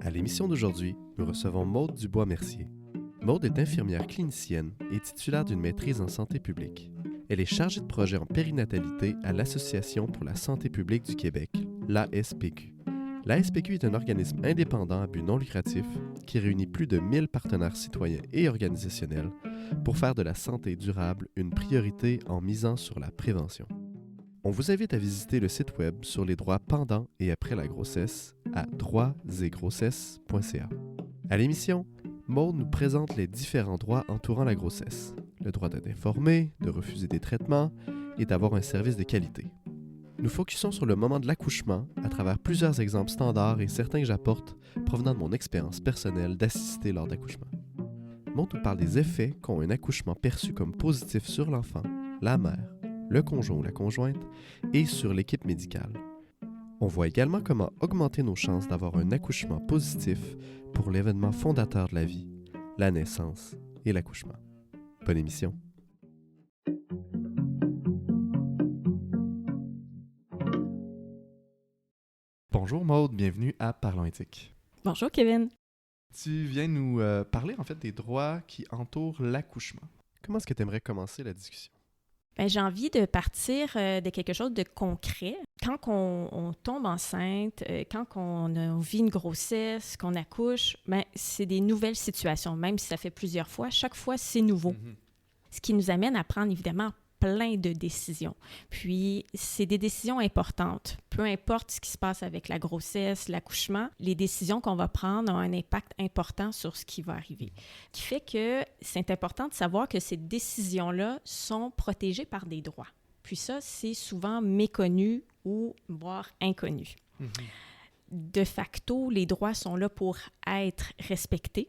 À l'émission d'aujourd'hui, nous recevons Maude Dubois-Mercier. Maude est infirmière clinicienne et titulaire d'une maîtrise en santé publique. Elle est chargée de projet en périnatalité à l'Association pour la santé publique du Québec, l'ASPQ. L'ASPQ est un organisme indépendant à but non lucratif qui réunit plus de 1000 partenaires citoyens et organisationnels pour faire de la santé durable une priorité en misant sur la prévention. On vous invite à visiter le site web sur les droits pendant et après la grossesse à droitsetgrossesses.ca. À l'émission, Maude nous présente les différents droits entourant la grossesse. Le droit d'être informé, de refuser des traitements et d'avoir un service de qualité. Nous focusons sur le moment de l'accouchement à travers plusieurs exemples standards et certains que j'apporte provenant de mon expérience personnelle d'assister lors d'accouchement. Maude nous parle des effets qu'ont un accouchement perçu comme positif sur l'enfant, la mère, le conjoint ou la conjointe et sur l'équipe médicale. On voit également comment augmenter nos chances d'avoir un accouchement positif pour l'événement fondateur de la vie, la naissance et l'accouchement. Bonne émission. Bonjour Maude, bienvenue à Parlons éthique. Bonjour Kevin. Tu viens nous parler en fait des droits qui entourent l'accouchement. Comment est-ce que tu aimerais commencer la discussion? J'ai envie de partir de quelque chose de concret. Quand on tombe enceinte, quand on vit une grossesse, qu'on accouche, c'est des nouvelles situations, même si ça fait plusieurs fois. Chaque fois, c'est nouveau. Ce qui nous amène à prendre évidemment plein de décisions. Puis, c'est des décisions importantes. Peu importe ce qui se passe avec la grossesse, l'accouchement, les décisions qu'on va prendre ont un impact important sur ce qui va arriver. Ce qui fait que c'est important de savoir que ces décisions-là sont protégées par des droits. Puis ça, c'est souvent méconnu ou voire inconnu. De facto, les droits sont là pour être respectés.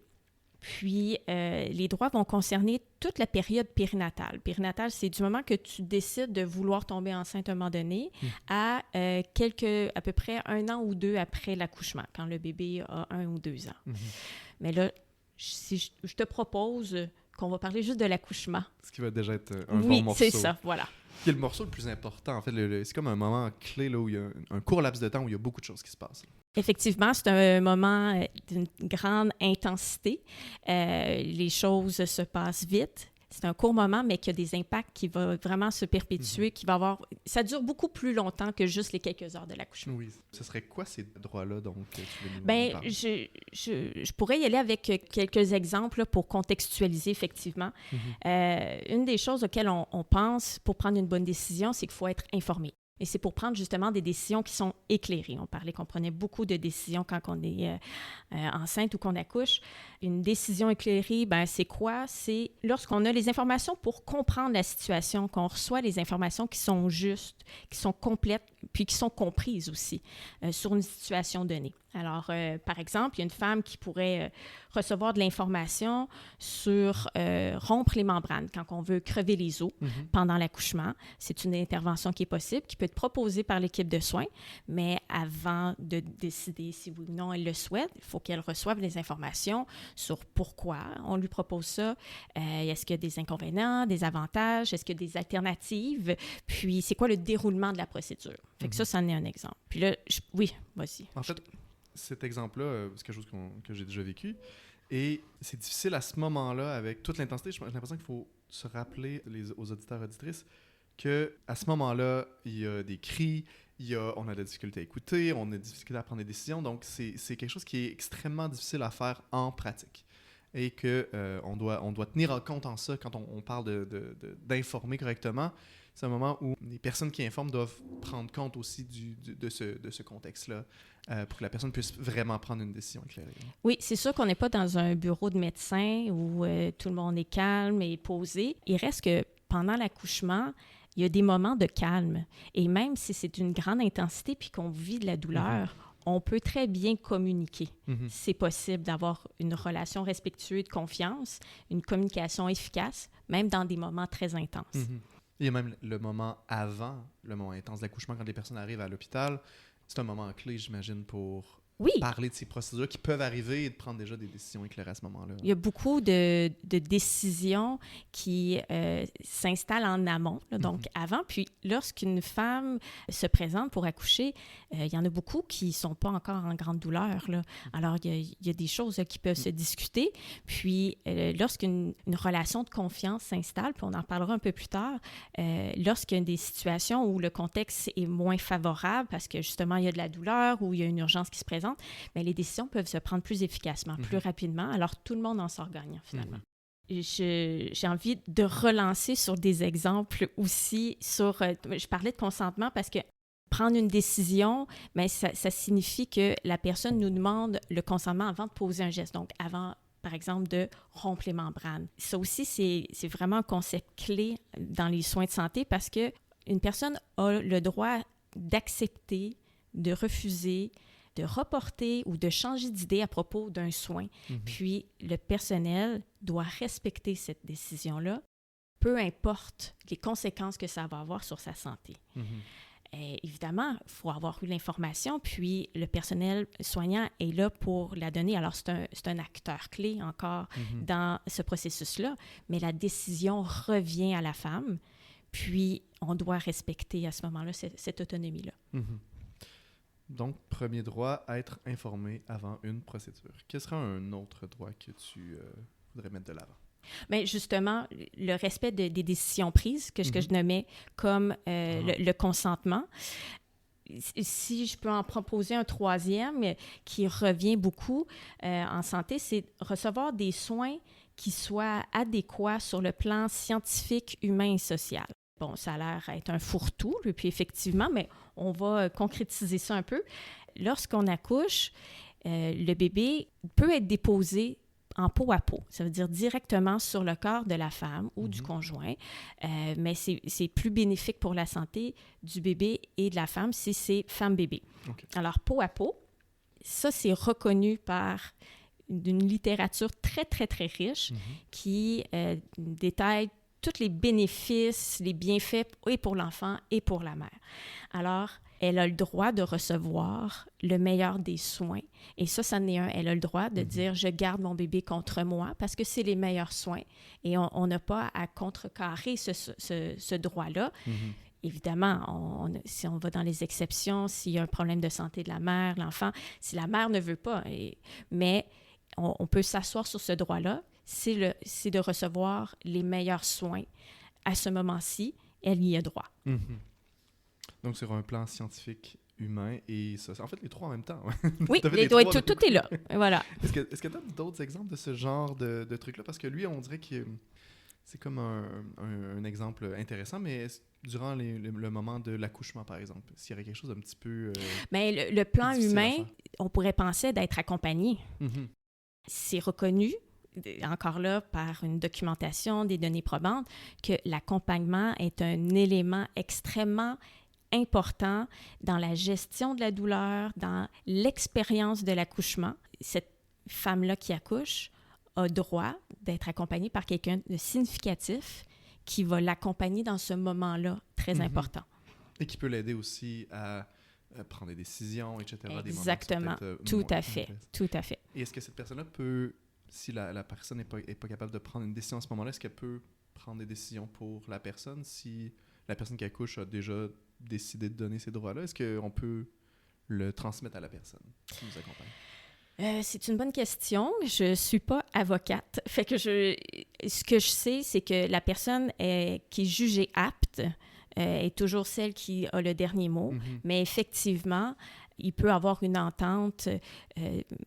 Puis, les droits vont concerner toute la période périnatale. Périnatale, c'est du moment que tu décides de vouloir tomber enceinte à un moment donné à à peu près 1 an ou 2 après l'accouchement, quand le bébé a 1 ou 2 ans. Mais là, si je te propose qu'on va parler juste de l'accouchement. Ce qui va déjà être un bon morceau. Oui, c'est ça, voilà. Qui est le morceau le plus important. En fait, c'est comme un moment clé là, où il y a un court laps de temps où il y a beaucoup de choses qui se passent. Effectivement, c'est un moment d'une grande intensité. Les choses se passent vite. C'est un court moment, mais qui a des impacts qui vont vraiment se perpétuer, qui va avoir... Ça dure beaucoup plus longtemps que juste les quelques heures de l'accouchement. Oui. Ce serait quoi ces droits-là, donc, tu veux nous parler? Je pourrais y aller avec quelques exemples pour contextualiser, effectivement. Une des choses auxquelles on pense pour prendre une bonne décision, c'est qu'il faut être informé. Et c'est pour prendre justement des décisions qui sont éclairées. On parlait qu'on prenait beaucoup de décisions quand on est enceinte ou qu'on accouche. Une décision éclairée, c'est quoi? C'est lorsqu'on a les informations pour comprendre la situation, qu'on reçoit les informations qui sont justes, qui sont complètes, puis qui sont comprises aussi sur une situation donnée. Alors, par exemple, il y a une femme qui pourrait recevoir de l'information sur rompre les membranes quand on veut crever les os pendant l'accouchement. C'est une intervention qui est possible, qui peut être proposée par l'équipe de soins, mais avant de décider si oui ou non elle le souhaite, il faut qu'elle reçoive les informations sur pourquoi on lui propose ça. Est-ce qu'il y a des inconvénients, des avantages? Est-ce qu'il y a des alternatives? Puis, c'est quoi le déroulement de la procédure? Fait que ça, c'en est un exemple. Puis là, oui, vas-y. En fait, cet exemple-là, c'est quelque chose que j'ai déjà vécu. Et c'est difficile à ce moment-là, avec toute l'intensité. J'ai l'impression qu'il faut se rappeler aux auditeurs et auditrices qu'à ce moment-là, il y a des cris, on a de la difficulté à écouter, on a de la difficulté à prendre des décisions. Donc, c'est quelque chose qui est extrêmement difficile à faire en pratique. Et qu'on doit tenir en compte en ça quand on parle d'informer correctement. C'est un moment où les personnes qui informent doivent prendre compte aussi de ce contexte-là pour que la personne puisse vraiment prendre une décision éclairée. Oui, c'est sûr qu'on n'est pas dans un bureau de médecin où tout le monde est calme et posé. Il reste que pendant l'accouchement, il y a des moments de calme. Et même si c'est une grande intensité puis qu'on vit de la douleur, on peut très bien communiquer. C'est possible d'avoir une relation respectueuse de confiance, une communication efficace, même dans des moments très intenses. Il y a même le moment avant, le moment intense d'accouchement, quand les personnes arrivent à l'hôpital. C'est un moment clé, j'imagine, pour Oui. parler de ces procédures qui peuvent arriver et de prendre déjà des décisions éclairées à ce moment-là. Il y a beaucoup de décisions qui s'installent en amont, là, donc avant. Puis lorsqu'une femme se présente pour accoucher, il y en a beaucoup qui ne sont pas encore en grande douleur, là. Alors, il y a des choses là, qui peuvent se discuter. Puis, lorsqu'une relation de confiance s'installe, puis on en parlera un peu plus tard, lorsqu'il y a des situations où le contexte est moins favorable parce que justement, il y a de la douleur ou il y a une urgence qui se présente, bien, les décisions peuvent se prendre plus efficacement, plus rapidement. Alors, tout le monde en sort gagnant, finalement. J'ai envie de relancer sur des exemples aussi sur... je parlais de consentement parce que prendre une décision, bien, ça signifie que la personne nous demande le consentement avant de poser un geste. Donc, avant, par exemple, de rompre les membranes. Ça aussi, c'est vraiment un concept clé dans les soins de santé parce qu'une personne a le droit d'accepter, de refuser, de reporter ou de changer d'idée à propos d'un soin. Puis, le personnel doit respecter cette décision-là, peu importe les conséquences que ça va avoir sur sa santé. Évidemment, il faut avoir eu l'information, puis le personnel soignant est là pour la donner. Alors, c'est un acteur clé encore dans ce processus-là, mais la décision revient à la femme, puis on doit respecter à ce moment-là cette autonomie-là. Donc, premier droit, être informé avant une procédure. Quel serait un autre droit que tu voudrais mettre de l'avant? Bien, justement, le respect des décisions prises, que je nommais comme le consentement. Si je peux en proposer un troisième qui revient beaucoup en santé, c'est recevoir des soins qui soient adéquats sur le plan scientifique, humain et social. Bon, ça a l'air être un fourre-tout, puis effectivement, mais on va concrétiser ça un peu. Lorsqu'on accouche, le bébé peut être déposé en peau à peau. Ça veut dire directement sur le corps de la femme ou du conjoint, mais c'est plus bénéfique pour la santé du bébé et de la femme si c'est femme-bébé. Okay. Alors, peau à peau, ça, c'est reconnu par une littérature très, très, très riche qui détaille tous les bénéfices, les bienfaits et pour l'enfant et pour la mère. Alors, elle a le droit de recevoir le meilleur des soins. Et ça en est un. Elle a le droit de dire « je garde mon bébé contre moi » parce que c'est les meilleurs soins. Et on n'a pas à contrecarrer ce droit-là. Évidemment, si on va dans les exceptions, s'il y a un problème de santé de la mère, l'enfant, si la mère ne veut pas, mais on peut s'asseoir sur ce droit-là, c'est de recevoir les meilleurs soins. À ce moment-ci, elle y a droit. Donc, sur un plan scientifique, humain et social. En fait, les trois en même temps. Oui, tout est là. Voilà. Est-ce que tu as d'autres exemples de ce genre de trucs-là? Parce que lui, on dirait que c'est comme un exemple intéressant, mais durant le moment de l'accouchement, par exemple, s'il y aurait quelque chose d'un petit peu... Mais le plan humain, on pourrait penser d'être accompagné. C'est reconnu, encore là, par une documentation, des données probantes, que l'accompagnement est un élément extrêmement important dans la gestion de la douleur, dans l'expérience de l'accouchement. Cette femme-là qui accouche a droit d'être accompagnée par quelqu'un de significatif qui va l'accompagner dans ce moment-là très important. Et qui peut l'aider aussi à prendre des décisions, etc. Exactement, tout à fait. Et est-ce que cette personne-là peut, si la personne n'est pas capable de prendre une décision à ce moment-là, est-ce qu'elle peut prendre des décisions pour la personne si la personne qui accouche a déjà décidé de donner ces droits-là? Est-ce qu'on peut le transmettre à la personne qui nous accompagne? C'est une bonne question. Je ne suis pas avocate. Fait que ce que je sais, c'est que la personne qui est jugée apte est toujours celle qui a le dernier mot. Mais effectivement, il peut avoir une entente,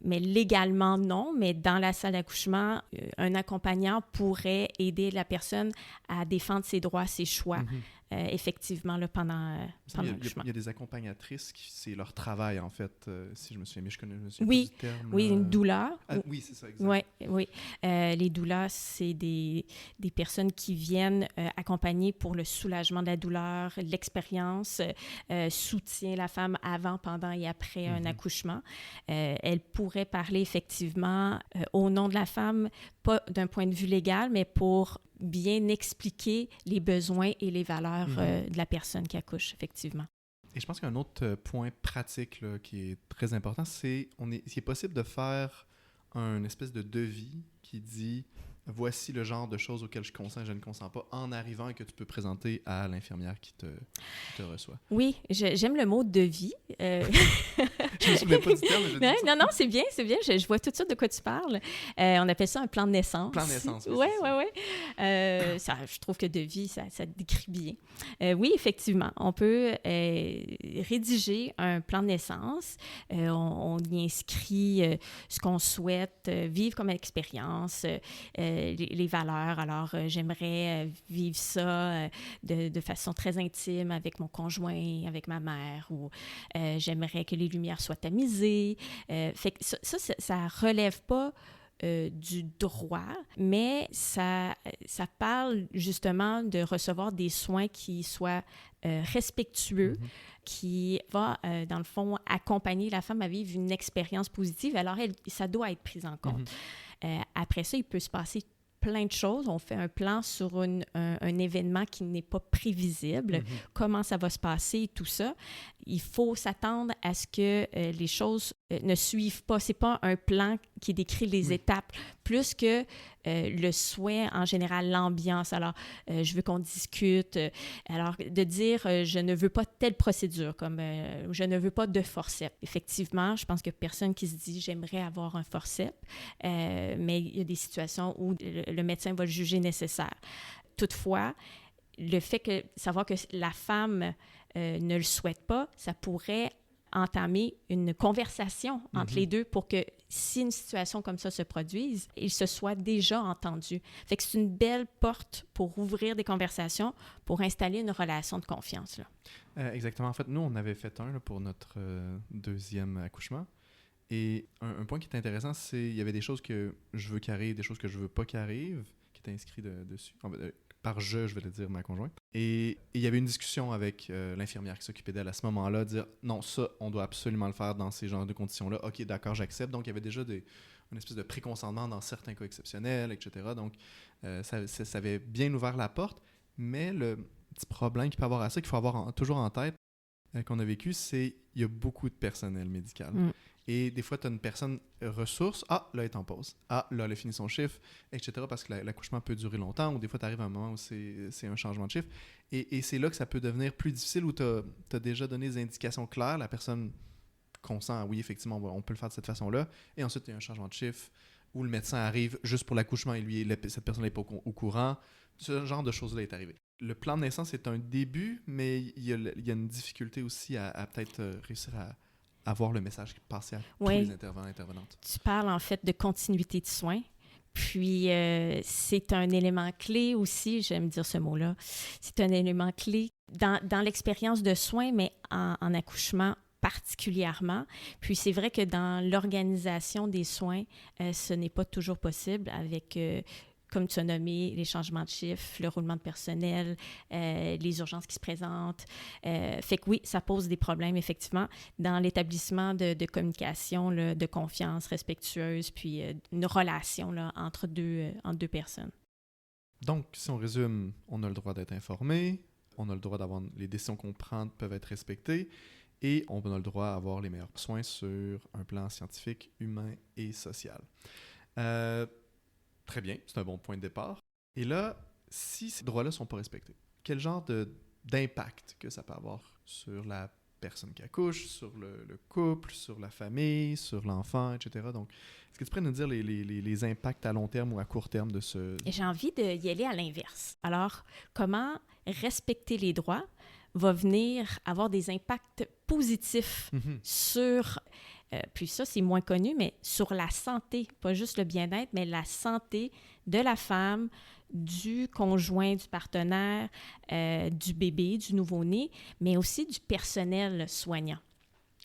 mais légalement non, mais dans la salle d'accouchement, un accompagnant pourrait aider la personne à défendre ses droits, ses choix, effectivement, là, pendant l'accouchement. Il y a des accompagnatrices, c'est leur travail, en fait, si je me souviens bien, je me souviens pas du terme. Oui, une doula. Oui, c'est ça, exact. Oui. Les doulas, c'est des personnes qui viennent accompagner pour le soulagement de la douleur, l'expérience, soutient la femme avant, pendant et après un accouchement. Elle pourrait parler effectivement au nom de la femme, pas d'un point de vue légal, mais pour bien expliquer les besoins et les valeurs de la personne qui accouche, effectivement. Et je pense qu'un autre point pratique là, qui est très important, c'est il est possible de faire un espèce de devis qui dit voici le genre de choses auxquelles je consens et je ne consens pas en arrivant et que tu peux présenter à l'infirmière qui te reçoit. Oui, j'aime le mot devis. Je ne me souviens pas du terme, mais je dis ça. Non, c'est bien. Je vois tout de suite de quoi tu parles. On appelle ça un plan de naissance. Plan de naissance, oui. Oui. Je trouve que devis, ça décrit bien. Oui, effectivement, on peut rédiger un plan de naissance. On y inscrit ce qu'on souhaite vivre comme expérience, les valeurs. Alors, j'aimerais vivre ça de façon très intime avec mon conjoint, avec ma mère, ou j'aimerais que les lumières soient tamisées. Fait que ça relève pas du droit, mais ça parle justement de recevoir des soins qui soient respectueux, qui va, dans le fond, accompagner la femme à vivre une expérience positive. Alors, ça doit être pris en compte. Après ça, il peut se passer plein de choses. On fait un plan sur un événement qui n'est pas prévisible, comment ça va se passer, tout ça. Il faut s'attendre à ce que les choses ne suivent pas. C'est pas un plan qui décrit les étapes, plus que le souhait, en général, l'ambiance. Alors, je veux qu'on discute. Alors, de dire, je ne veux pas telle procédure, comme je ne veux pas de forceps. Effectivement, je pense qu'il n'y a personne qui se dit, j'aimerais avoir un forceps, mais il y a des situations où le médecin va le juger nécessaire. Toutefois, le fait que savoir que la femme ne le souhaite pas, ça pourrait entamer une conversation entre les deux pour que si une situation comme ça se produise, ils se soient déjà entendus. Fait que c'est une belle porte pour ouvrir des conversations, pour installer une relation de confiance, là. Exactement. En fait, nous, on avait fait un là, pour notre deuxième accouchement. Et un point qui est intéressant, c'est qu'il y avait des choses que je veux qu'il arrive, des choses que je veux pas qu'il arrive, qui étaient inscrites dessus. Par je vais le dire, ma conjointe. Et il y avait une discussion avec l'infirmière qui s'occupait d'elle à ce moment-là, dire non, ça, on doit absolument le faire dans ces genres de conditions-là. OK, d'accord, j'accepte. Donc, il y avait déjà une espèce de préconsentement dans certains cas exceptionnels, etc. Donc, ça avait bien ouvert la porte. Mais le petit problème qu'il peut y avoir à ça, qu'il faut avoir toujours en tête, qu'on a vécu, c'est qu'il y a beaucoup de personnel médical. Et des fois, tu as une personne ressource. Ah, là, elle est en pause. Ah, là, elle a fini son chiffre, etc. Parce que l'accouchement peut durer longtemps. Ou des fois, tu arrives à un moment où c'est un changement de chiffre. Et c'est là que ça peut devenir plus difficile, où tu as déjà donné des indications claires. La personne consent, oui, effectivement, on peut le faire de cette façon-là. Et ensuite, il y a un changement de chiffre où le médecin arrive juste pour l'accouchement et cette personne n'est pas au courant. Ce genre de choses-là est arrivé. Le plan de naissance est un début, mais il y a une difficulté aussi à peut-être réussir à avoir le message passé à tous les intervenants et intervenantes. Tu parles en fait de continuité de soins. Puis, c'est un élément clé aussi, j'aime dire ce mot-là, c'est un élément clé dans l'expérience de soins, mais en accouchement particulièrement. Puis, c'est vrai que dans l'organisation des soins, ce n'est pas toujours possible avec... comme tu as nommé, les changements de chiffres, le roulement de personnel, les urgences qui se présentent. Fait que oui, ça pose des problèmes, effectivement, dans l'établissement de communication, là, de confiance respectueuse, puis une relation là, entre deux personnes. Donc, si on résume, on a le droit d'être informé, on a le droit d'avoir les décisions qu'on prend peuvent être respectées, et on a le droit d'avoir les meilleurs soins sur un plan scientifique, humain et social. Très bien, c'est un bon point de départ. Et là, si ces droits-là ne sont pas respectés, quel genre d'impact que ça peut avoir sur la personne qui accouche, sur le couple, sur la famille, sur l'enfant, etc. Donc, est-ce que tu pourrais nous dire les impacts à long terme ou à court terme de ce... J'ai envie d'y aller à l'inverse. Alors, comment respecter les droits va venir avoir des impacts positifs sur... puis ça, c'est moins connu, mais sur la santé, pas juste le bien-être, mais la santé de la femme, du conjoint, du partenaire, du bébé, du nouveau-né, mais aussi du personnel soignant.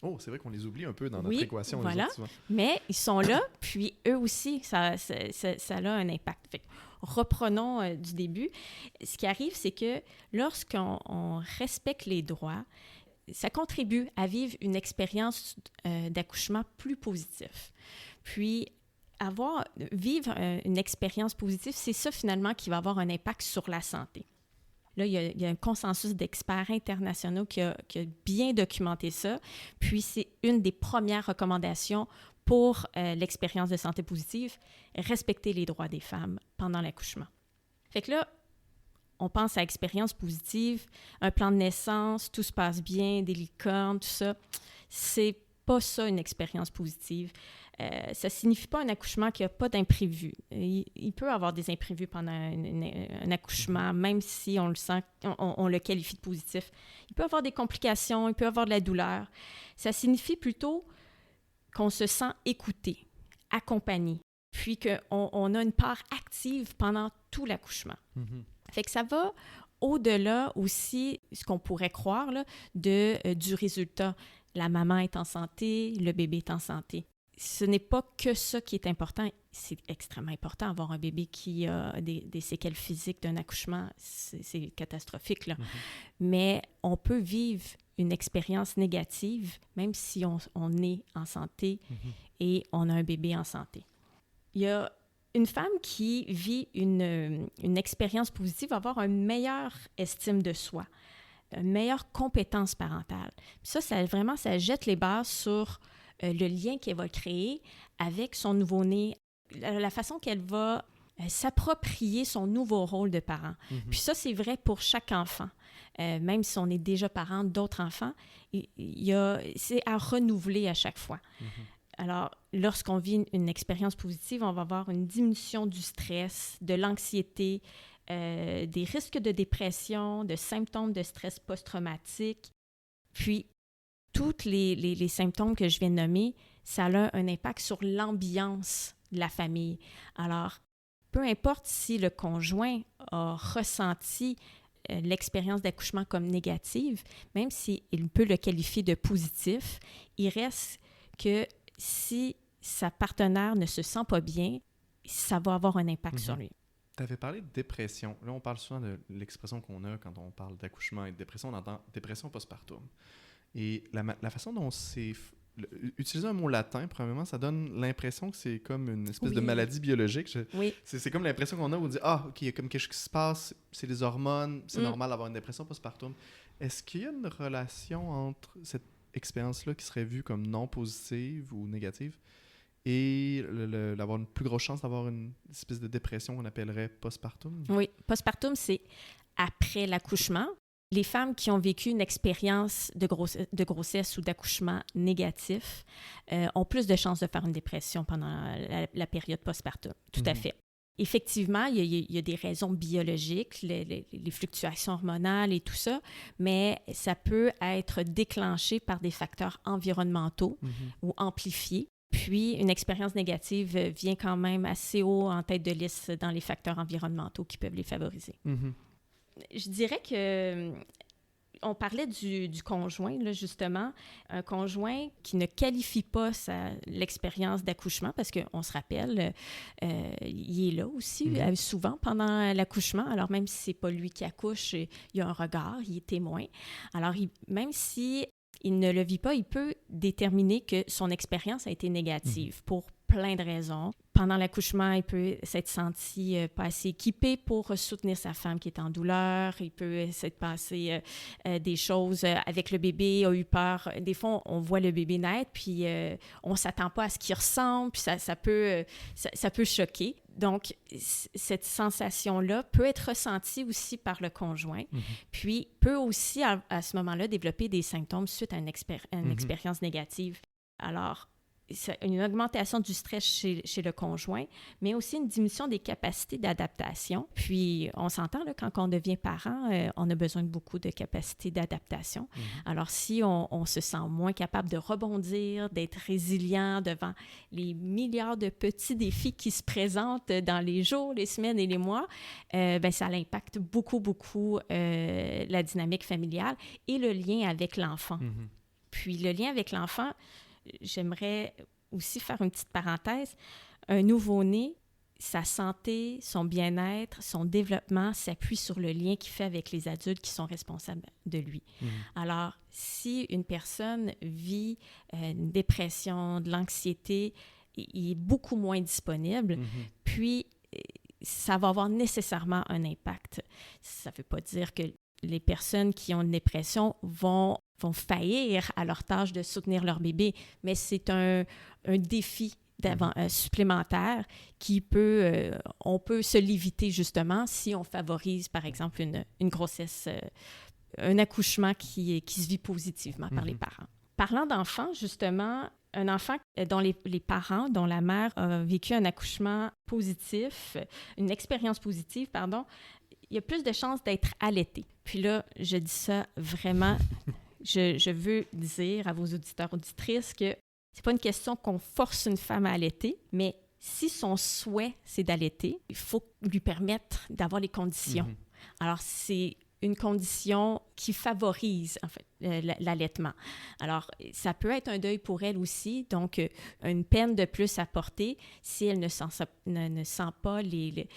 Oh, c'est vrai qu'on les oublie un peu dans notre équation. Voilà, les autres, mais ils sont là, puis eux aussi, ça a un impact. Fait que reprenons du début. Ce qui arrive, c'est que lorsqu'on respecte les droits, ça contribue à vivre une expérience d'accouchement plus positive. Puis, vivre une expérience positive, c'est ça finalement qui va avoir un impact sur la santé. Là, il y a un consensus d'experts internationaux qui a bien documenté ça. Puis, c'est une des premières recommandations pour l'expérience de santé positive, respecter les droits des femmes pendant l'accouchement. Fait que là, on pense à expérience positive, un plan de naissance, tout se passe bien, des licornes, tout ça. C'est pas ça une expérience positive. Ça signifie pas un accouchement qui n'a pas d'imprévu. Il peut y avoir des imprévus pendant un accouchement, même si on le sent, on le qualifie de positif. Il peut y avoir des complications, il peut y avoir de la douleur. Ça signifie plutôt qu'on se sent écouté, accompagné, puis qu'on a une part active pendant tout l'accouchement. Fait que ça va au-delà aussi, ce qu'on pourrait croire, là, du résultat. La maman est en santé, le bébé est en santé. Ce n'est pas que ça qui est important. C'est extrêmement important d'avoir un bébé qui a des séquelles physiques d'un accouchement. C'est catastrophique, là. Mais on peut vivre une expérience négative, même si on est en santé et on a un bébé en santé. Il y a une femme qui vit une expérience positive va avoir une meilleure estime de soi, une meilleure compétence parentale. Puis ça jette les bases sur le lien qu'elle va créer avec son nouveau-né, la façon qu'elle va s'approprier son nouveau rôle de parent. Puis ça, c'est vrai pour chaque enfant. Même si on est déjà parent d'autres enfants, c'est à renouveler à chaque fois. Alors, lorsqu'on vit une expérience positive, on va avoir une diminution du stress, de l'anxiété, des risques de dépression, de symptômes de stress post-traumatique. Puis, tous les symptômes que je viens de nommer, ça a un impact sur l'ambiance de la famille. Alors, peu importe si le conjoint a ressenti l'expérience d'accouchement comme négative, même s'il peut le qualifier de positif, il reste que si sa partenaire ne se sent pas bien, ça va avoir un impact sur lui. Tu avais parlé de dépression. Là, on parle souvent de l'expression qu'on a quand on parle d'accouchement et de dépression. On entend dépression postpartum. Et la façon dont c'est... Utiliser un mot latin, premièrement, ça donne l'impression que c'est comme une espèce de maladie biologique. C'est comme l'impression qu'on a où on dit « Ah, OK, il y a comme quelque chose qui se passe, c'est les hormones, c'est normal d'avoir une dépression postpartum. » Est-ce qu'il y a une relation entre cette expérience-là qui serait vue comme non positive ou négative et d'avoir une plus grosse chance d'avoir une espèce de dépression qu'on appellerait postpartum? Oui, postpartum, c'est après l'accouchement. Les femmes qui ont vécu une expérience de grossesse ou d'accouchement négatif ont plus de chances de faire une dépression pendant la période postpartum. Tout à fait. Effectivement, il y a des raisons biologiques, les fluctuations hormonales et tout ça, mais ça peut être déclenché par des facteurs environnementaux ou amplifiés. Puis, une expérience négative vient quand même assez haut en tête de liste dans les facteurs environnementaux qui peuvent les favoriser. Je dirais que on parlait du conjoint, là, justement. Un conjoint qui ne qualifie pas l'expérience d'accouchement, parce qu'on se rappelle, il est là aussi souvent pendant l'accouchement. Alors, même si ce n'est pas lui qui accouche, il y a un regard, il est témoin. Alors, même si il ne le vit pas, il peut déterminer que son expérience a été négative pour plein de raisons. Pendant l'accouchement, il peut s'être senti pas assez équipé pour soutenir sa femme qui est en douleur. Il peut s'être passé des choses avec le bébé, a eu peur. Des fois, on voit le bébé naître, puis on ne s'attend pas à ce qu'il ressemble, puis ça peut choquer. Donc, cette sensation-là peut être ressentie aussi par le conjoint, puis peut aussi, à ce moment-là, développer des symptômes suite à une expérience négative. Alors, une augmentation du stress chez le conjoint, mais aussi une diminution des capacités d'adaptation. Puis, on s'entend, là, quand on devient parent, on a besoin de beaucoup de capacités d'adaptation. Alors, si on se sent moins capable de rebondir, d'être résilient devant les milliards de petits défis qui se présentent dans les jours, les semaines et les mois, ça impacte beaucoup, beaucoup la dynamique familiale et le lien avec l'enfant. Puis, le lien avec l'enfant, j'aimerais aussi faire une petite parenthèse. Un nouveau-né, sa santé, son bien-être, son développement s'appuie sur le lien qu'il fait avec les adultes qui sont responsables de lui. Alors, si une personne vit une dépression, de l'anxiété, il est beaucoup moins disponible. Puis, ça va avoir nécessairement un impact. Ça ne veut pas dire que les personnes qui ont une dépression vont faillir à leur tâche de soutenir leur bébé, mais c'est un défi supplémentaire qui on peut se l'éviter justement si on favorise, par exemple, une grossesse, un accouchement qui se vit positivement par les parents. Parlant d'enfants, justement, un enfant dont les parents, dont la mère a vécu un accouchement positif, une expérience positive, pardon, il y a plus de chances d'être allaité. Puis là, je dis ça vraiment, je veux dire à vos auditeurs, auditrices que c'est pas une question qu'on force une femme à allaiter, mais si son souhait, c'est d'allaiter, il faut lui permettre d'avoir les conditions. Alors, c'est une condition qui favorise, en fait, l'allaitement. Alors, ça peut être un deuil pour elle aussi, donc une peine de plus à porter si elle ne sent pas les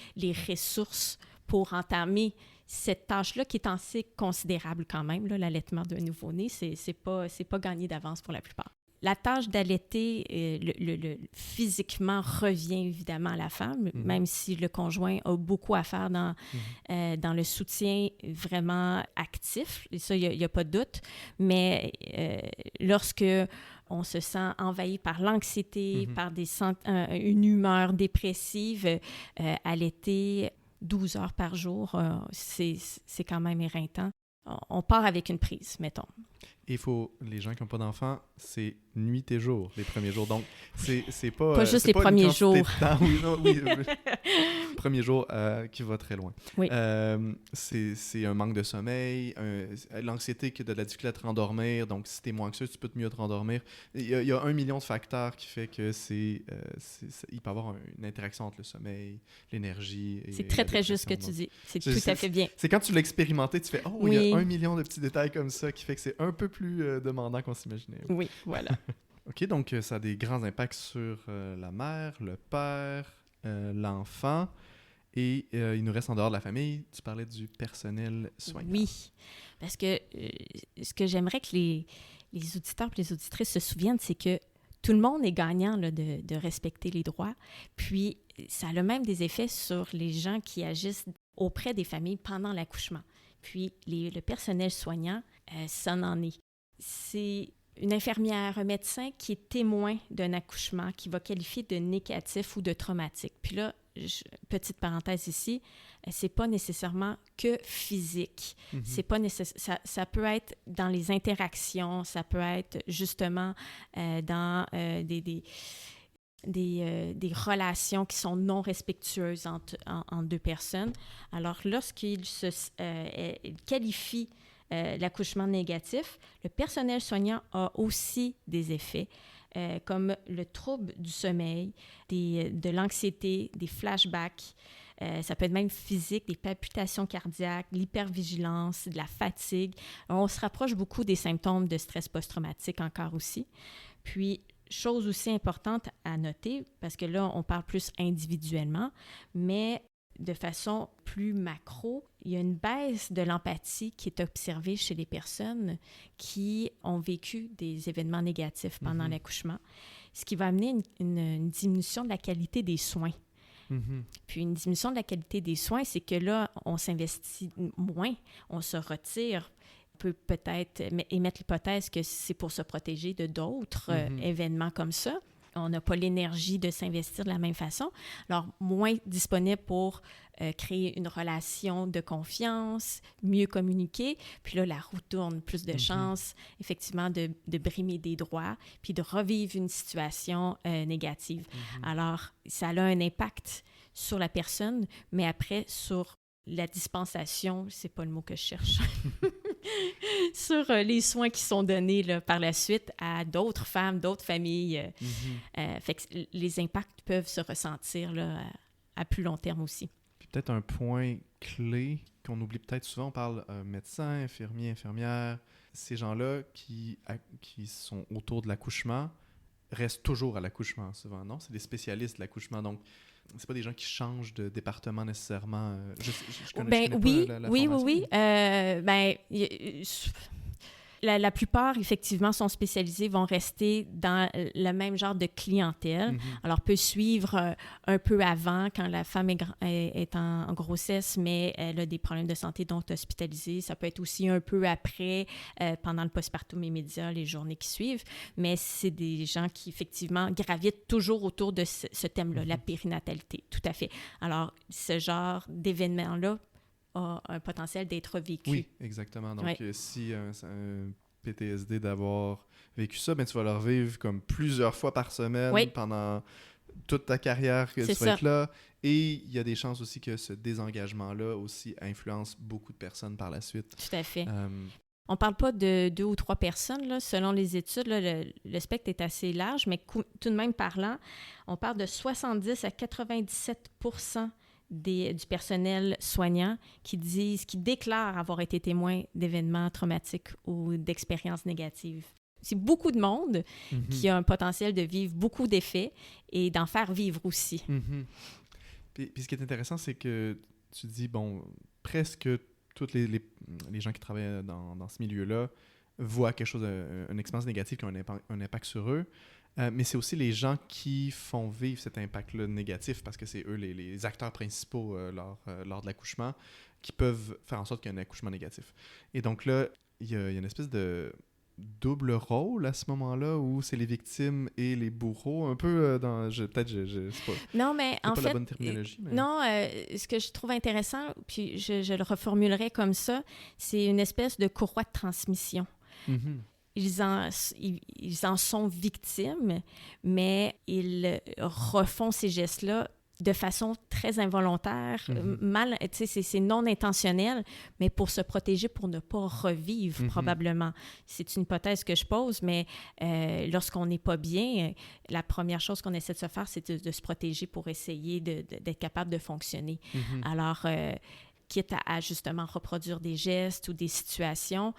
ressources pour entamer cette tâche-là qui est assez considérable quand même, là, l'allaitement d'un nouveau-né, c'est pas gagné d'avance pour la plupart. La tâche d'allaiter, physiquement, revient évidemment à la femme, même si le conjoint a beaucoup à faire dans le soutien vraiment actif. Et ça, il n'y a pas de doute. Mais lorsque on se sent envahi par l'anxiété, par une humeur dépressive, allaiter 12 heures par jour, c'est quand même éreintant. On part avec une prise, mettons. Et les gens qui n'ont pas d'enfants, c'est nuit et jour, les premiers jours. Donc, c'est pas... Pas juste c'est les pas premiers jours. Oui, premier jour qui va très loin. Oui. C'est un manque de sommeil, l'anxiété que de la difficulté à te rendormir. Donc, si t'es moins anxieux, tu peux mieux te rendormir. Il y a 1 million de facteurs qui fait que il peut y avoir une interaction entre le sommeil, l'énergie et c'est très, très juste ce que tu dis. C'est tout à fait bien. C'est quand tu l'as expérimenté, tu fais « Oh, il y a 1 million de petits détails comme ça qui fait que c'est un peu plus demandant qu'on s'imaginait. » Oui, voilà. OK, donc ça a des grands impacts sur la mère, le père, l'enfant. Et il nous reste en dehors de la famille, tu parlais du personnel soignant. Oui, parce que ce que j'aimerais que les auditeurs et les auditrices se souviennent, c'est que tout le monde est gagnant là, de respecter les droits. Puis, ça a même des effets sur les gens qui agissent auprès des familles pendant l'accouchement. Puis, le personnel soignant, ça en est. C'est une infirmière, un médecin qui est témoin d'un accouchement, qui va qualifier de négatif ou de traumatique. Puis là, petite parenthèse ici, c'est pas nécessairement que physique. C'est pas ça peut être dans les interactions, ça peut être justement dans des relations qui sont non respectueuses entre deux personnes. Alors, lorsqu'il qualifie l'accouchement négatif, le personnel soignant a aussi des effets comme le trouble du sommeil, de l'anxiété, des flashbacks, ça peut être même physique, des palpitations cardiaques, l'hypervigilance, de la fatigue. On se rapproche beaucoup des symptômes de stress post-traumatique encore aussi. Puis, chose aussi importante à noter, parce que là, on parle plus individuellement, mais de façon plus macro, il y a une baisse de l'empathie qui est observée chez les personnes qui ont vécu des événements négatifs pendant l'accouchement, ce qui va amener une diminution de la qualité des soins. Puis une diminution de la qualité des soins, c'est que là, on s'investit moins, on se retire. On peut peut-être émettre l'hypothèse que c'est pour se protéger de d'autres événements comme ça. On n'a pas l'énergie de s'investir de la même façon. Alors, moins disponible pour créer une relation de confiance, mieux communiquer. Puis là, la roue tourne, plus de chances, effectivement, de brimer des droits, puis de revivre une situation négative. Alors, ça a un impact sur la personne, mais après, sur la dispensation, c'est pas le mot que je cherche, sur les soins qui sont donnés là, par la suite à d'autres femmes, d'autres familles. Fait que les impacts peuvent se ressentir là, à plus long terme aussi. Puis peut-être un point clé qu'on oublie peut-être souvent, on parle médecins, infirmiers, infirmières, ces gens-là qui sont autour de l'accouchement restent toujours à l'accouchement souvent, non? C'est des spécialistes de l'accouchement, donc c'est pas des gens qui changent de département nécessairement. Je connais pas la formation. Oui. La plupart, effectivement, sont spécialisés, vont rester dans le même genre de clientèle. Alors, peut suivre un peu avant, quand la femme est en grossesse, mais elle a des problèmes de santé, donc hospitalisée. Ça peut être aussi un peu après, pendant le postpartum immédiat, les journées qui suivent. Mais c'est des gens qui, effectivement, gravitent toujours autour de ce thème-là, la périnatalité. Tout à fait. Alors, ce genre d'événement-là a un potentiel d'être vécu. Oui, exactement. Donc, si un PTSD d'avoir vécu ça, ben, tu vas le revivre comme plusieurs fois par semaine pendant toute ta carrière que tu vas être là. Et il y a des chances aussi que ce désengagement-là aussi influence beaucoup de personnes par la suite. Tout à fait. On ne parle pas de 2 ou 3 personnes. Là. Selon les études, là, le spectre est assez large, mais tout de même parlant, on parle de 70 à 97 % du personnel soignant qui déclarent avoir été témoins d'événements traumatiques ou d'expériences négatives. C'est beaucoup de monde qui a un potentiel de vivre beaucoup d'effets et d'en faire vivre aussi. Puis ce qui est intéressant, c'est que tu dis, bon, presque tous les gens qui travaillent dans ce milieu-là voient quelque chose, une expérience négative qui a un impact sur eux. Mais c'est aussi les gens qui font vivre cet impact-là négatif parce que c'est eux les acteurs principaux lors de l'accouchement qui peuvent faire en sorte qu'il y ait un accouchement négatif. Et donc là, il y a une espèce de double rôle à ce moment-là où c'est les victimes et les bourreaux, un peu peut-être, je sais pas. Non, mais en fait, la bonne terminologie. Mais... Non, ce que je trouve intéressant, puis je le reformulerai comme ça, c'est une espèce de courroie de transmission. Ils en sont victimes, mais ils refont ces gestes-là de façon très involontaire, mal, tu sais, c'est non intentionnel, mais pour se protéger, pour ne pas revivre, probablement. C'est une hypothèse que je pose, mais lorsqu'on n'est pas bien, la première chose qu'on essaie de se faire, c'est de se protéger pour essayer d'être capable de fonctionner. Alors, quitte à justement reproduire des gestes ou des situations,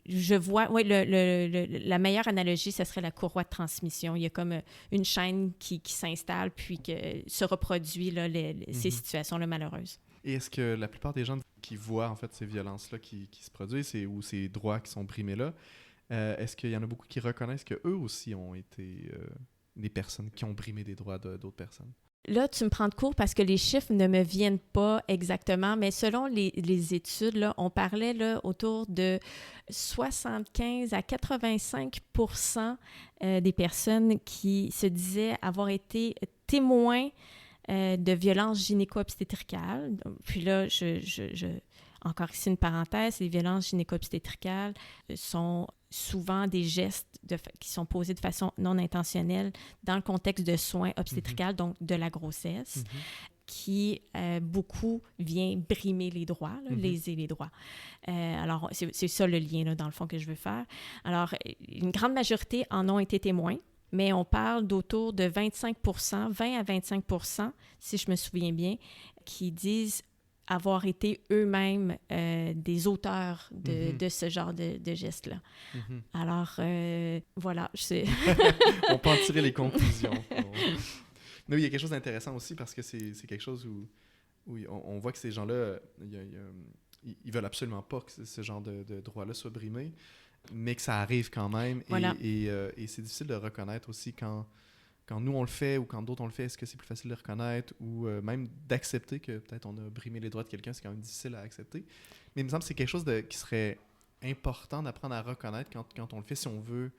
je vois, la meilleure analogie, ce serait la courroie de transmission. Il y a comme une chaîne qui s'installe puis que se reproduit là, ces situations-là malheureuses. Et est-ce que la plupart des gens qui voient en fait ces violences-là qui se produisent ou ces droits qui sont brimés là, est-ce qu'il y en a beaucoup qui reconnaissent qu'eux aussi ont été des personnes qui ont brimé des droits d'autres personnes? Là, tu me prends de court parce que les chiffres ne me viennent pas exactement, mais selon les études, là, on parlait là, autour de 75 à 85 % des personnes qui se disaient avoir été témoins de violences gynéco-obstétricales. Puis là, encore ici une parenthèse, les violences gynéco-obstétricales sont souvent des gestes qui sont posés de façon non intentionnelle dans le contexte de soins obstétricales, donc de la grossesse, qui beaucoup vient brimer les droits, là, léser les droits. Alors, c'est ça le lien, là, dans le fond, que je veux faire. Alors, une grande majorité en ont été témoins, mais on parle d'autour de 25 %, 20 à 25 %, si je me souviens bien, qui disent avoir été eux-mêmes des auteurs de ce genre de gestes-là. Alors, voilà, je sais. On peut en tirer les conclusions. Mais il y a quelque chose d'intéressant aussi parce que c'est quelque chose où on voit que ces gens-là, ils veulent absolument pas que ce genre de droit-là soit brimé, mais que ça arrive quand même. Voilà. Et c'est difficile de reconnaître aussi quand nous on le fait ou quand d'autres on le fait, est-ce que c'est plus facile de reconnaître ou même d'accepter que peut-être on a brimé les droits de quelqu'un, c'est quand même difficile à accepter. Mais il me semble que c'est quelque chose qui serait important d'apprendre à reconnaître quand on le fait si on veut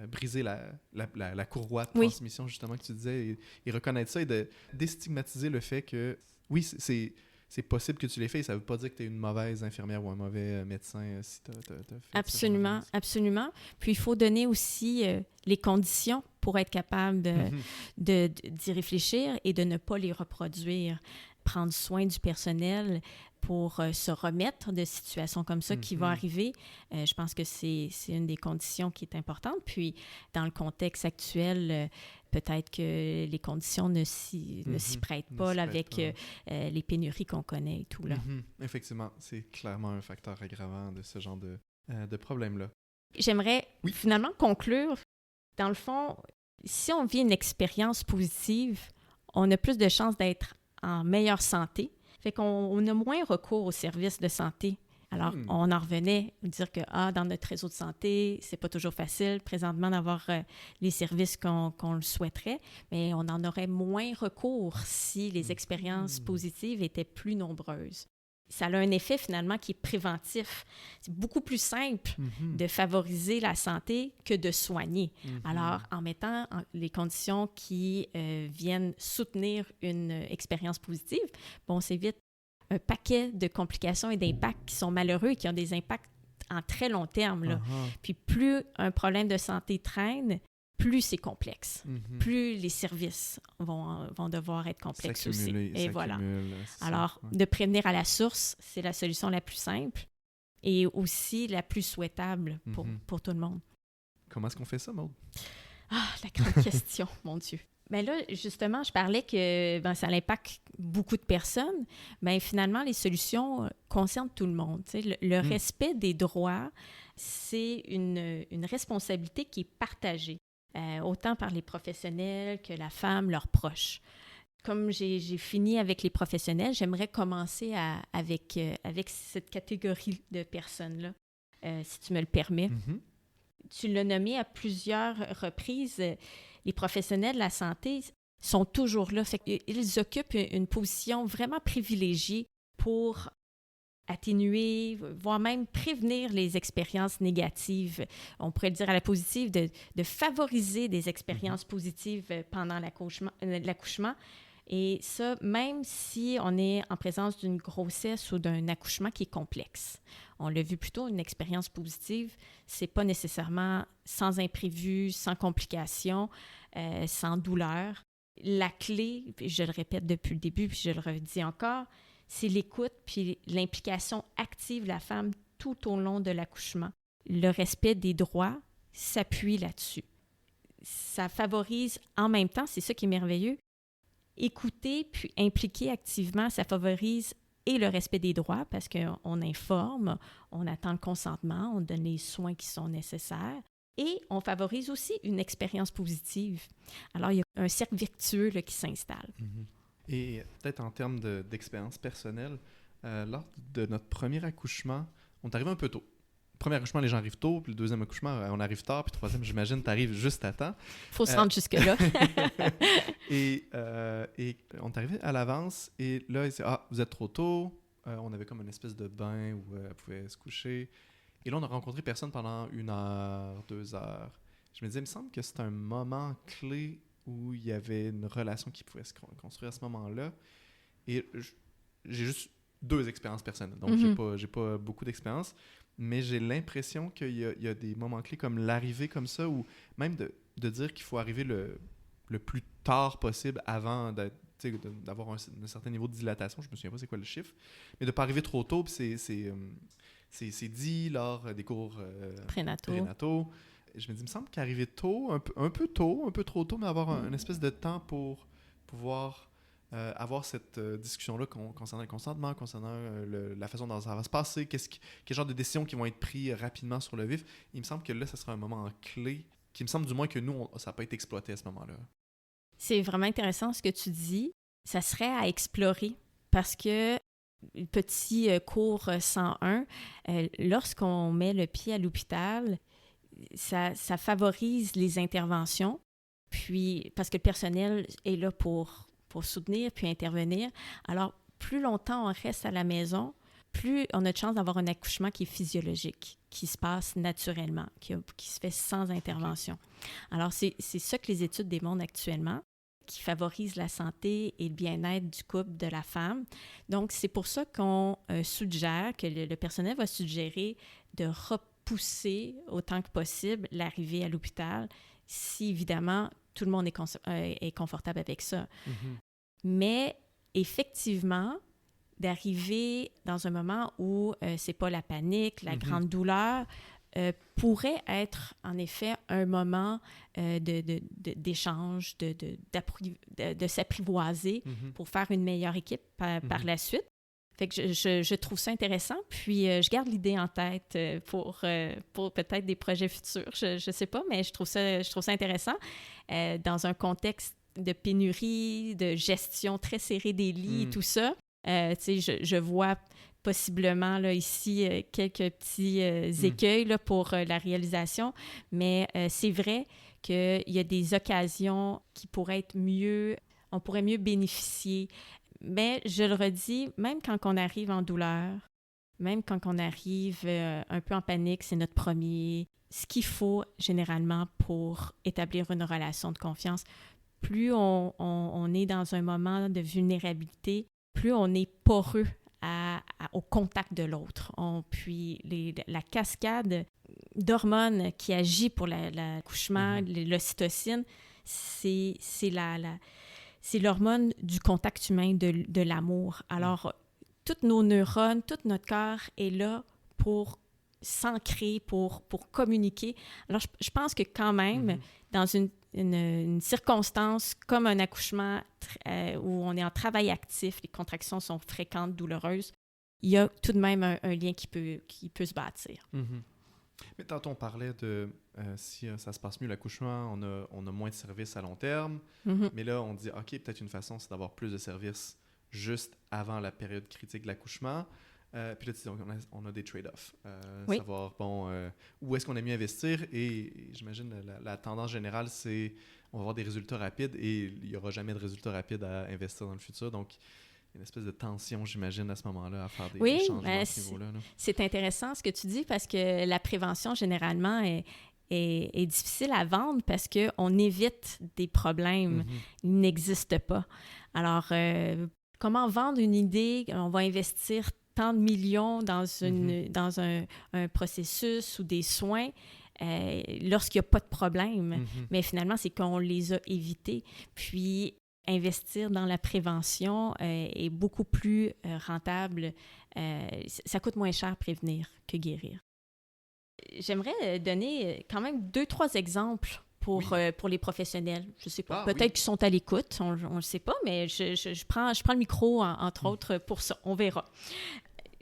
briser la courroie de transmission, justement, que tu disais, et reconnaître ça et de déstigmatiser le fait que, oui, c'est possible que tu l'aies fait et ça ne veut pas dire que tu es une mauvaise infirmière ou un mauvais médecin si tu as fait absolument, absolument. Puis il faut donner aussi les conditions pour être capable d'y réfléchir et de ne pas les reproduire. Prendre soin du personnel pour se remettre de situations comme ça qui vont arriver. Je pense que c'est une des conditions qui est importante. Puis, dans le contexte actuel, peut-être que les conditions ne s'y prêtent pas là, avec les pénuries qu'on connaît et tout. Là. Effectivement, c'est clairement un facteur aggravant de ce genre de problème-là. J'aimerais finalement conclure. Dans le fond, si on vit une expérience positive, on a plus de chances d'être en meilleure santé. Fait qu'on a moins recours aux services de santé Alors, on en revenait à dire que dans notre réseau de santé, c'est pas toujours facile présentement d'avoir les services qu'on le souhaiterait, mais on en aurait moins recours si les expériences positives étaient plus nombreuses. Ça a un effet finalement qui est préventif. C'est beaucoup plus simple de favoriser la santé que de soigner. Alors, en mettant les conditions qui viennent soutenir une expérience positive, on s'évite un paquet de complications et d'impacts qui sont malheureux et qui ont des impacts en très long terme. Là. Puis plus un problème de santé traîne, plus c'est complexe, plus les services vont devoir être complexes aussi. Et voilà. Alors, de prévenir à la source, c'est la solution la plus simple et aussi la plus souhaitable pour tout le monde. Comment est-ce qu'on fait ça, Maude? La grande question, mon Dieu. Bien là, justement, je parlais que ça impacte beaucoup de personnes. Bien, finalement, les solutions concernent tout le monde. Le respect des droits, c'est une responsabilité qui est partagée. Autant par les professionnels que la femme, leurs proches. Comme j'ai fini avec les professionnels, j'aimerais commencer avec cette catégorie de personnes-là, si tu me le permets. Tu l'as nommé à plusieurs reprises, les professionnels de la santé sont toujours là. Ils occupent une position vraiment privilégiée pour atténuer, voire même prévenir les expériences négatives. On pourrait le dire à la positive, de favoriser des expériences positives pendant l'accouchement. Et ça, même si on est en présence d'une grossesse ou d'un accouchement qui est complexe. On l'a vu plus tôt, une expérience positive, c'est pas nécessairement sans imprévu, sans complications, sans douleur. La clé, je le répète depuis le début, puis je le redis encore, c'est l'écoute puis l'implication active de la femme tout au long de l'accouchement. Le respect des droits s'appuie là-dessus. Ça favorise en même temps, c'est ça qui est merveilleux, écouter puis impliquer activement, ça favorise et le respect des droits parce qu'on informe, on attend le consentement, on donne les soins qui sont nécessaires et on favorise aussi une expérience positive. Alors, il y a un cercle vertueux là, qui s'installe. Et peut-être en termes d'expérience personnelle, lors de notre premier accouchement, on est arrivé un peu tôt. Le premier accouchement, les gens arrivent tôt, puis le deuxième accouchement, on arrive tard, puis le troisième, j'imagine, tu arrives juste à temps. Il faut se rendre jusque-là. et on est arrivé à l'avance, et là, il dit « Ah, vous êtes trop tôt. » On avait comme une espèce de bain où elle pouvait se coucher. Et là, on a rencontré personne pendant 1 heure, 2 heures. Je me disais, il me semble que c'est un moment clé où il y avait une relation qui pouvait se construire à ce moment-là. Et j'ai juste 2 expériences personnelles, donc j'ai pas beaucoup d'expérience, mais j'ai l'impression qu'il y a des moments clés comme l'arrivée comme ça, ou même de dire qu'il faut arriver le plus tard possible avant d'avoir un certain niveau de dilatation, je me souviens pas c'est quoi le chiffre, mais de pas arriver trop tôt, puis c'est dit lors des cours prénataux. Je me dis, il me semble qu'arriver tôt, un peu trop tôt, mais avoir une espèce de temps pour pouvoir avoir cette discussion-là concernant le consentement, concernant la façon dont ça va se passer, quel genre de décisions qui vont être prises rapidement sur le vif. Il me semble que là, ça sera un moment clé, qui me semble du moins que nous, ça n'a pas été exploité à ce moment-là. C'est vraiment intéressant ce que tu dis. Ça serait à explorer parce que petit cours 101, lorsqu'on met le pied à l'hôpital, ça favorise les interventions, puis parce que le personnel est là pour soutenir puis intervenir. Alors, plus longtemps on reste à la maison, plus on a de chance d'avoir un accouchement qui est physiologique, qui se passe naturellement, qui se fait sans intervention. Alors, c'est ça que les études démontrent actuellement, qui favorise la santé et le bien-être du couple, de la femme. Donc, c'est pour ça qu'on suggère, que le personnel va suggérer de repousser autant que possible l'arrivée à l'hôpital, si évidemment tout le monde est confortable avec ça. Mais effectivement, d'arriver dans un moment où c'est pas la panique, la grande douleur, pourrait être en effet un moment d'échange, de s'apprivoiser pour faire une meilleure équipe par la suite. Fait que je trouve ça intéressant, puis je garde l'idée en tête pour peut-être des projets futurs. Je sais pas, mais je trouve ça intéressant dans un contexte de pénurie, de gestion très serrée des lits et tout ça. Tu sais, je vois possiblement là, ici quelques petits écueils là, pour la réalisation, mais c'est vrai qu'il y a des occasions qui pourraient être mieux, on pourrait mieux bénéficier. Mais je le redis, même quand on arrive en douleur, même quand on arrive un peu en panique, c'est notre premier. Ce qu'il faut généralement pour établir une relation de confiance, plus on est dans un moment de vulnérabilité, plus on est poreux au contact de l'autre. Puis la cascade d'hormones qui agit pour l'accouchement, l'ocytocine, c'est l'hormone du contact humain, de l'amour. Alors, toutes nos neurones, tout notre corps est là pour s'ancrer, pour communiquer. Alors, je pense que quand même, dans une circonstance comme un accouchement où on est en travail actif, les contractions sont fréquentes, douloureuses, il y a tout de même un lien qui peut se bâtir. Mais tantôt, on parlait de si ça se passe mieux l'accouchement, on a moins de services à long terme. Mais là, on dit, OK, peut-être une façon, c'est d'avoir plus de services juste avant la période critique de l'accouchement. Puis là, tu dis, on a des trade-offs. Savoir, où est-ce qu'on a mieux investir? Et j'imagine la tendance générale, c'est on va avoir des résultats rapides et il n'y aura jamais de résultats rapides à investir dans le futur. Donc, une espèce de tension, j'imagine, à ce moment-là, à faire des changements à ce niveau-là. C'est intéressant ce que tu dis parce que la prévention, généralement, est difficile à vendre parce qu'on évite des problèmes. Ils n'existent pas. Alors, comment vendre une idée? On va investir tant de millions dans un processus ou des soins lorsqu'il n'y a pas de problème. Mais finalement, c'est qu'on les a évités. Puis, investir dans la prévention est beaucoup plus rentable. Ça coûte moins cher prévenir que guérir. J'aimerais donner quand même 2-3 exemples pour les professionnels. Je ne sais pas, peut-être qu'ils sont à l'écoute, on ne le sait pas, mais je prends le micro, entre autres, pour ça. On verra.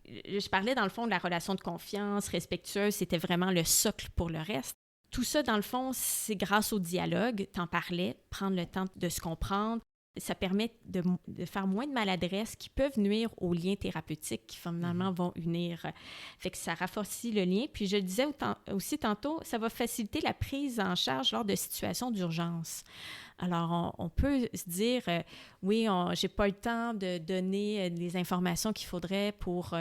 Je parlais, dans le fond, de la relation de confiance respectueuse. C'était vraiment le socle pour le reste. Tout ça, dans le fond, c'est grâce au dialogue. T'en parlais, prendre le temps de se comprendre. Ça permet de faire moins de maladresses qui peuvent nuire aux liens thérapeutiques qui, finalement, vont unir. Fait que ça rafraîchit le lien. Puis, je le disais aussi tantôt, ça va faciliter la prise en charge lors de situations d'urgence. Alors, on peut se dire, oui, j'ai pas le temps de donner les informations qu'il faudrait pour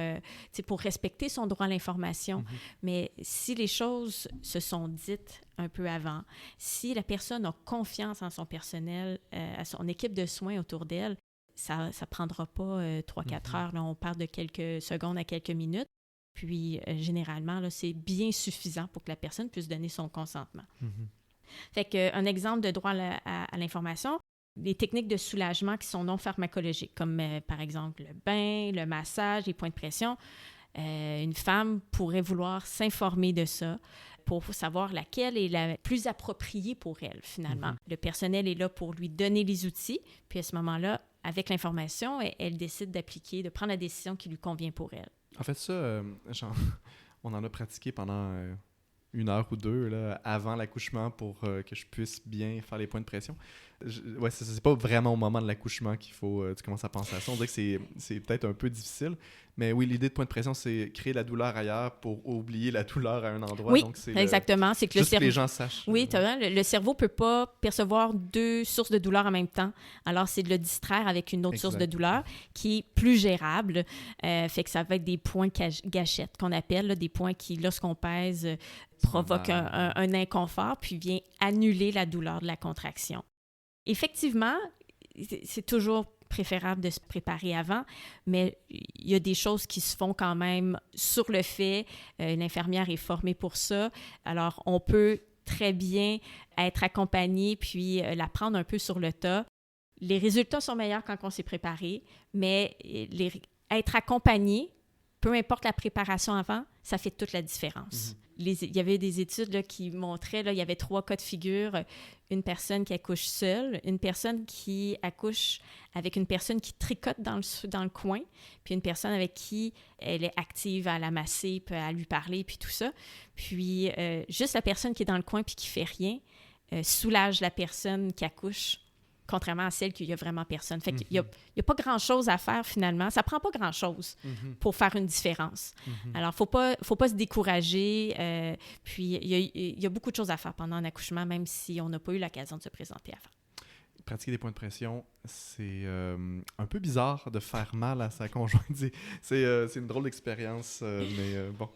respecter son droit à l'information. Mais si les choses se sont dites un peu avant, si la personne a confiance en son personnel, à son équipe de soins autour d'elle, ça ne prendra pas 3-4 heures. Là, on parle de quelques secondes à quelques minutes. Puis, généralement, là, c'est bien suffisant pour que la personne puisse donner son consentement. Fait qu'un exemple de droit à l'information, les techniques de soulagement qui sont non pharmacologiques, comme par exemple le bain, le massage, les points de pression. Une femme pourrait vouloir s'informer de ça pour savoir laquelle est la plus appropriée pour elle, finalement. Le personnel est là pour lui donner les outils, puis à ce moment-là, avec l'information, elle décide de prendre la décision qui lui convient pour elle. En fait, ça, on en a pratiqué pendant 1 heure ou 2 là, avant l'accouchement pour que je puisse bien faire les points de pression. C'est pas vraiment au moment de l'accouchement qu'il faut tu commences à penser à ça. On dirait que c'est peut-être un peu difficile. Mais oui, l'idée de point de pression, c'est créer la douleur ailleurs pour oublier la douleur à un endroit. Oui, donc, c'est exactement. C'est que juste que les gens sachent. Oui, le cerveau ne peut pas percevoir 2 sources de douleur en même temps. Alors, c'est de le distraire avec une autre source de douleur qui est plus gérable. Fait que ça va être des points gâchettes qu'on appelle, là, des points qui, lorsqu'on pèse, provoquent un inconfort puis vient annuler la douleur de la contraction. Effectivement, c'est toujours préférable de se préparer avant, mais il y a des choses qui se font quand même sur le fait. L'infirmière est formée pour ça. Alors, on peut très bien être accompagné puis la prendre un peu sur le tas. Les résultats sont meilleurs quand on s'est préparé, mais être accompagné, peu importe la préparation avant, ça fait toute la différence. Il y avait des études là, qui montraient, il y avait 3 cas de figure. Une personne qui accouche seule, une personne qui accouche avec une personne qui tricote dans le coin, puis une personne avec qui elle est active à la masser, puis à lui parler, puis tout ça. Puis juste la personne qui est dans le coin puis qui fait rien soulage la personne qui accouche contrairement à celle qu'il y a vraiment personne. Fait qu'il y a pas grand-chose à faire, finalement. Ça prend pas grand-chose pour faire une différence. Alors, faut pas se décourager. Puis, il y a beaucoup de choses à faire pendant un accouchement, même si on n'a pas eu l'occasion de se présenter avant. Pratiquer des points de pression, c'est un peu bizarre de faire mal à sa conjointe. C'est une drôle d'expérience, mais bon.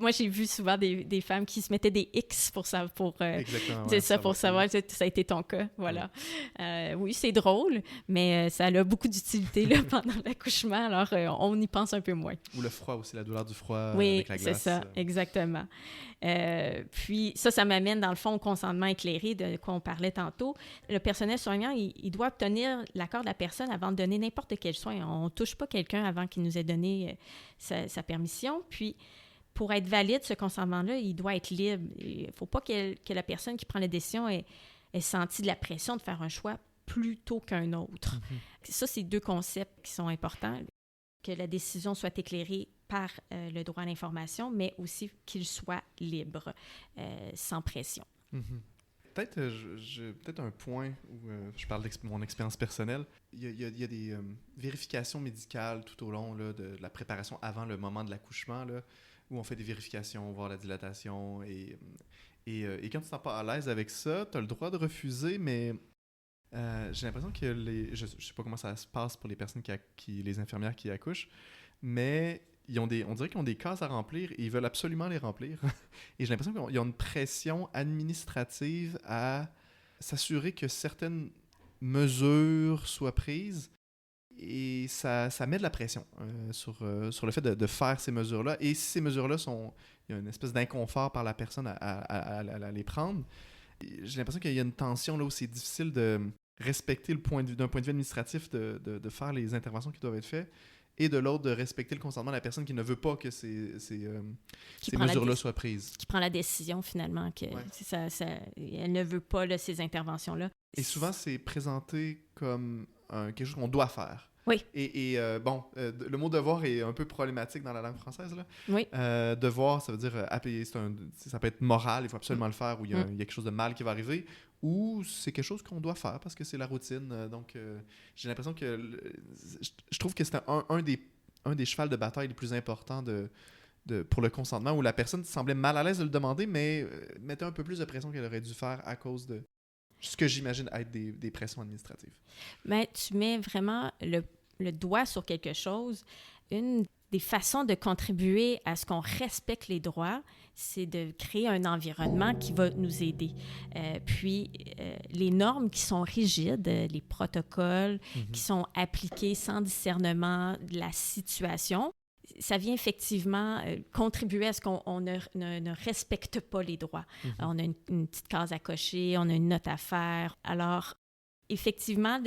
Moi, j'ai vu souvent des femmes qui se mettaient des X pour ça, Exactement, c'est ça, pour savoir que ça a été ton cas. Voilà. Oui, c'est drôle, mais ça a beaucoup d'utilité là, pendant l'accouchement, alors on y pense un peu moins. Ou le froid aussi, la douleur du froid oui, avec la glace. Oui, c'est ça, exactement. Puis ça m'amène dans le fond au consentement éclairé de quoi on parlait tantôt. Le personnel soignant, il doit obtenir l'accord de la personne avant de donner n'importe quel soin. On ne touche pas quelqu'un avant qu'il nous ait donné sa permission. Puis, pour être valide, ce consentement-là, il doit être libre. Il ne faut pas que la personne qui prend la décision ait senti de la pression de faire un choix plutôt qu'un autre. Ça, c'est 2 concepts qui sont importants. Que la décision soit éclairée par le droit à l'information, mais aussi qu'il soit libre, sans pression. Peut-être un point où je parle de mon expérience personnelle. Il y a des vérifications médicales tout au long là, de la préparation avant le moment de l'accouchement, là, où on fait des vérifications, voir la dilatation. Et quand tu ne te sens pas à l'aise avec ça, tu as le droit de refuser, mais j'ai l'impression que je ne sais pas comment ça se passe pour les personnes les infirmières qui accouchent, mais on dirait qu'ils ont des cases à remplir et ils veulent absolument les remplir. Et j'ai l'impression qu'ils ont une pression administrative à s'assurer que certaines mesures soient prises. Et ça met de la pression sur le fait de faire ces mesures-là. Et si ces mesures-là il y a une espèce d'inconfort par la personne à les prendre, j'ai l'impression qu'il y a une tension là où c'est difficile de respecter d'un point de vue administratif de faire les interventions qui doivent être faites. Et de l'autre, de respecter le consentement de la personne qui ne veut pas que ces mesures-là soient prises. Qui prend la décision, finalement, que elle ne veut pas ces interventions-là. Et souvent, c'est présenté comme quelque chose qu'on doit faire. Oui. Et le mot « devoir » est un peu problématique dans la langue française. Là. Oui. Devoir, ça veut dire ça peut être moral, il faut absolument le faire, ou il y a quelque chose de mal qui va arriver, ou c'est quelque chose qu'on doit faire parce que c'est la routine. Donc, j'ai l'impression que je trouve que c'est un des chevals de bataille les plus importants pour le consentement, où la personne semblait mal à l'aise de le demander, mais mettait un peu plus de pression qu'elle aurait dû faire à cause de ce que j'imagine être des pressions administratives. Mais tu mets vraiment le doigt sur quelque chose. Une des façons de contribuer à ce qu'on respecte les droits, c'est de créer un environnement qui va nous aider. Puis, les normes qui sont rigides, les protocoles qui sont appliqués sans discernement de la situation, ça vient effectivement contribuer à ce qu'on ne respecte pas les droits. On a une petite case à cocher, on a une note à faire. Alors, effectivement,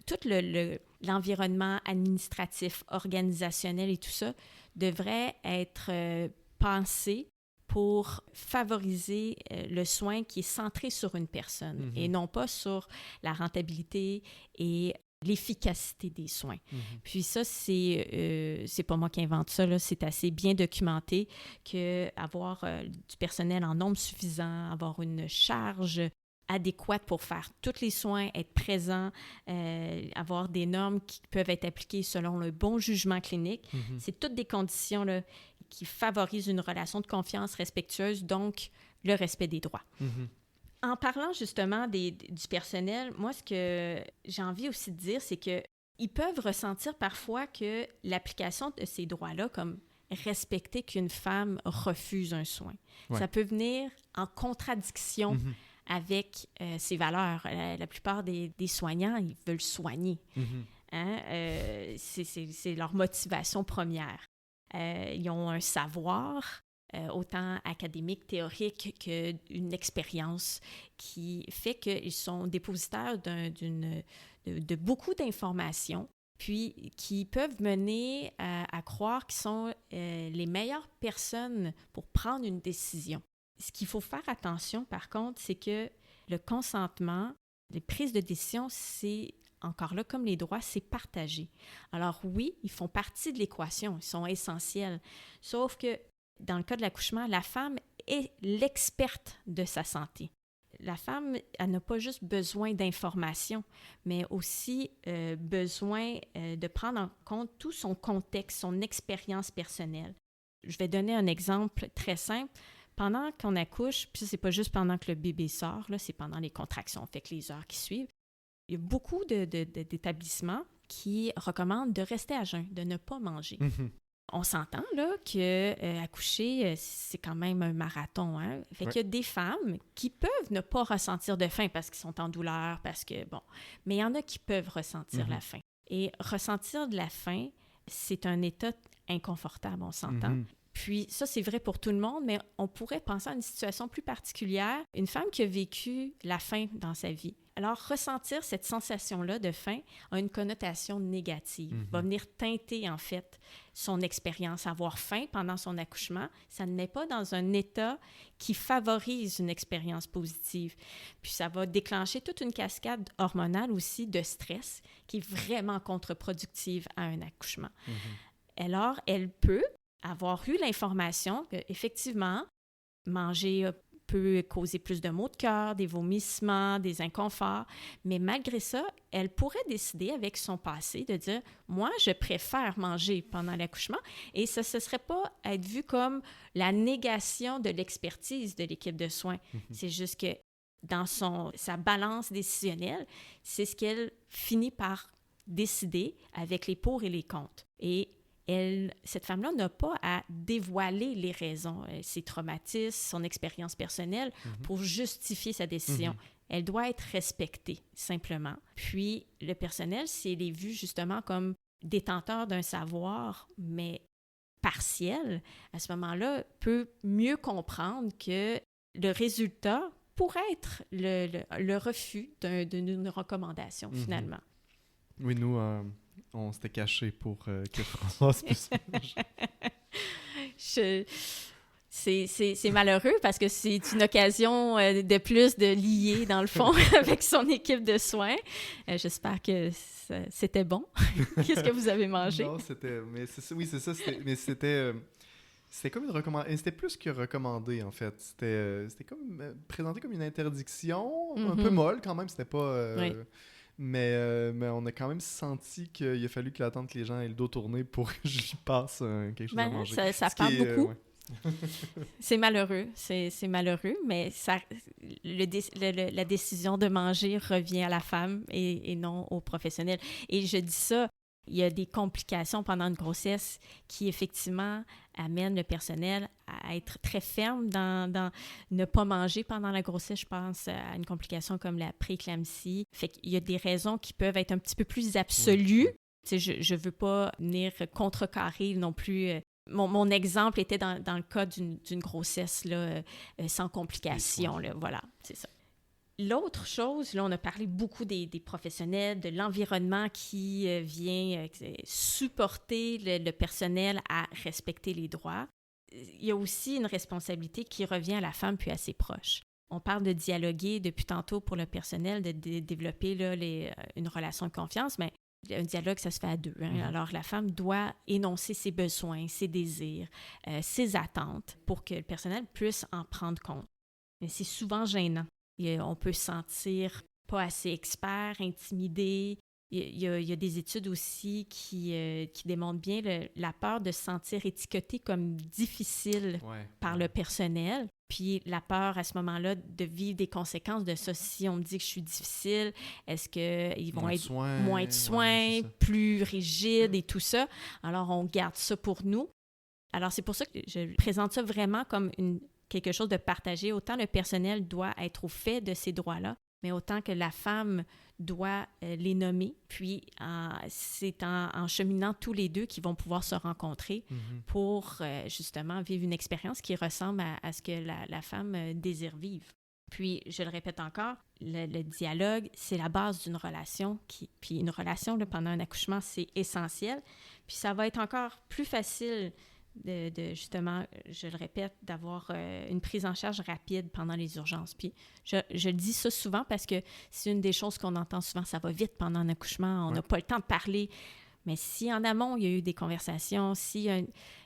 tout l'environnement administratif, organisationnel et tout ça devrait être pensé pour favoriser le soin qui est centré sur une personne et non pas sur la rentabilité et l'efficacité des soins. Puis ça, c'est pas moi qui invente ça, là, c'est assez bien documenté qu'avoir du personnel en nombre suffisant, avoir une charge adéquate pour faire tous les soins, être présent, avoir des normes qui peuvent être appliquées selon le bon jugement clinique. C'est toutes des conditions là, qui favorisent une relation de confiance respectueuse, donc le respect des droits. En parlant justement du personnel, moi, ce que j'ai envie aussi de dire, c'est qu'ils peuvent ressentir parfois que l'application de ces droits-là, comme respecter qu'une femme refuse un soin, ça peut venir en contradiction avec ses valeurs. La plupart des soignants, ils veulent soigner. C'est leur motivation première. Ils ont un savoir, autant académique, théorique, qu'une expérience qui fait qu'ils sont dépositaires de beaucoup d'informations, puis qui peuvent mener à croire qu'ils sont les meilleures personnes pour prendre une décision. Ce qu'il faut faire attention, par contre, c'est que le consentement, les prises de décision, c'est encore là, comme les droits, c'est partagé. Alors oui, ils font partie de l'équation, ils sont essentiels. Sauf que dans le cas de l'accouchement, la femme est l'experte de sa santé. la femme, elle n'a pas juste besoin d'informations, mais aussi besoin de prendre en compte tout son contexte, son expérience personnelle. Je vais donner un exemple très simple. Pendant qu'on accouche, puis c'est pas juste pendant que le bébé sort, là, c'est pendant les contractions, fait que les heures qui suivent, il y a beaucoup d'établissements qui recommandent de rester à jeun, de ne pas manger. On s'entend là que accoucher, c'est quand même un marathon. Hein? Fait qu'il y a des femmes qui peuvent ne pas ressentir de faim parce qu'ils sont en douleur, parce que, bon, mais il y en a qui peuvent ressentir la faim. Et ressentir de la faim, c'est un état inconfortable, on s'entend. Puis ça, c'est vrai pour tout le monde, mais on pourrait penser à une situation plus particulière, une femme qui a vécu la faim dans sa vie. Alors, ressentir cette sensation-là de faim a une connotation négative, va venir teinter, en fait, son expérience. Avoir faim pendant son accouchement, ça ne met pas dans un état qui favorise une expérience positive. Puis ça va déclencher toute une cascade hormonale aussi de stress qui est vraiment contre-productive à un accouchement. Alors, elle peut avoir eu l'information qu'effectivement, manger peut causer plus de maux de cœur, des vomissements, des inconforts, mais malgré ça, elle pourrait décider avec son passé de dire « Moi, je préfère manger pendant l'accouchement » et ça ne serait pas être vu comme la négation de l'expertise de l'équipe de soins. C'est juste que dans sa balance décisionnelle, c'est ce qu'elle finit par décider avec les pour et les contre. Et cette femme-là n'a pas à dévoiler les raisons, ses traumatismes, son expérience personnelle pour justifier sa décision. Elle doit être respectée, simplement. Puis, le personnel, si elle est vue justement comme détenteur d'un savoir, mais partiel, à ce moment-là, peut mieux comprendre que le résultat pourrait être le refus d'une recommandation, finalement. Oui, nous... on s'était caché pour que Françoise puisse manger. C'est malheureux parce que c'est une occasion de plus de lier, dans le fond, avec son équipe de soins. J'espère que c'était bon. Qu'est-ce que vous avez mangé? Non, c'était... Mais c'est ça. C'était comme une recommandation. C'était plus que recommandé, en fait. C'était comme présenté comme une interdiction, un peu molle quand même. C'était pas... Oui. Mais on a quand même senti qu'il a fallu qu'il attende que les gens aient le dos tourné pour que je lui passe quelque chose à manger. Ça parle beaucoup. C'est malheureux, c'est malheureux, mais la décision de manger revient à la femme et non au professionnel. Et je dis ça, il y a des complications pendant une grossesse qui, effectivement, amènent le personnel à être très ferme dans ne pas manger pendant la grossesse. Je pense à une complication comme la prééclampsie. Fait qu'il y a des raisons qui peuvent être un petit peu plus absolues. Tu sais, je veux pas venir contrecarrer non plus. Mon exemple était dans le cas d'une grossesse là, sans complications. Là, voilà, c'est ça. L'autre chose, là, on a parlé beaucoup des professionnels, de l'environnement qui vient supporter le personnel à respecter les droits. Il y a aussi une responsabilité qui revient à la femme puis à ses proches. On parle de dialoguer depuis tantôt pour le personnel, de développer là, une relation de confiance, mais un dialogue, ça se fait à deux. Hein? Alors, la femme doit énoncer ses besoins, ses désirs, ses attentes pour que le personnel puisse en prendre compte. Mais c'est souvent gênant. On peut se sentir pas assez expert, intimidé. Il y a des études aussi qui démontrent bien la peur de se sentir étiqueté comme difficile par le personnel. Puis la peur à ce moment-là de vivre des conséquences de ça. Si on me dit que je suis difficile, est-ce qu'ils vont être moins de soins, plus rigides et tout ça? Alors on garde ça pour nous. Alors c'est pour ça que je présente ça vraiment comme quelque chose de partagé. Autant le personnel doit être au fait de ces droits-là, mais autant que la femme doit les nommer. Puis, c'est en cheminant tous les deux qu'ils vont pouvoir se rencontrer pour justement vivre une expérience qui ressemble à ce que la femme désire vivre. Puis, je le répète encore, le dialogue, c'est la base d'une relation. Puis, une relation là, pendant un accouchement, c'est essentiel. Puis, ça va être encore plus facile de justement, je le répète, d'avoir une prise en charge rapide pendant les urgences. Puis je dis ça souvent parce que c'est une des choses qu'on entend souvent, ça va vite pendant un accouchement, on n'a pas le temps de parler. Mais si en amont, il y a eu des conversations, s'il y a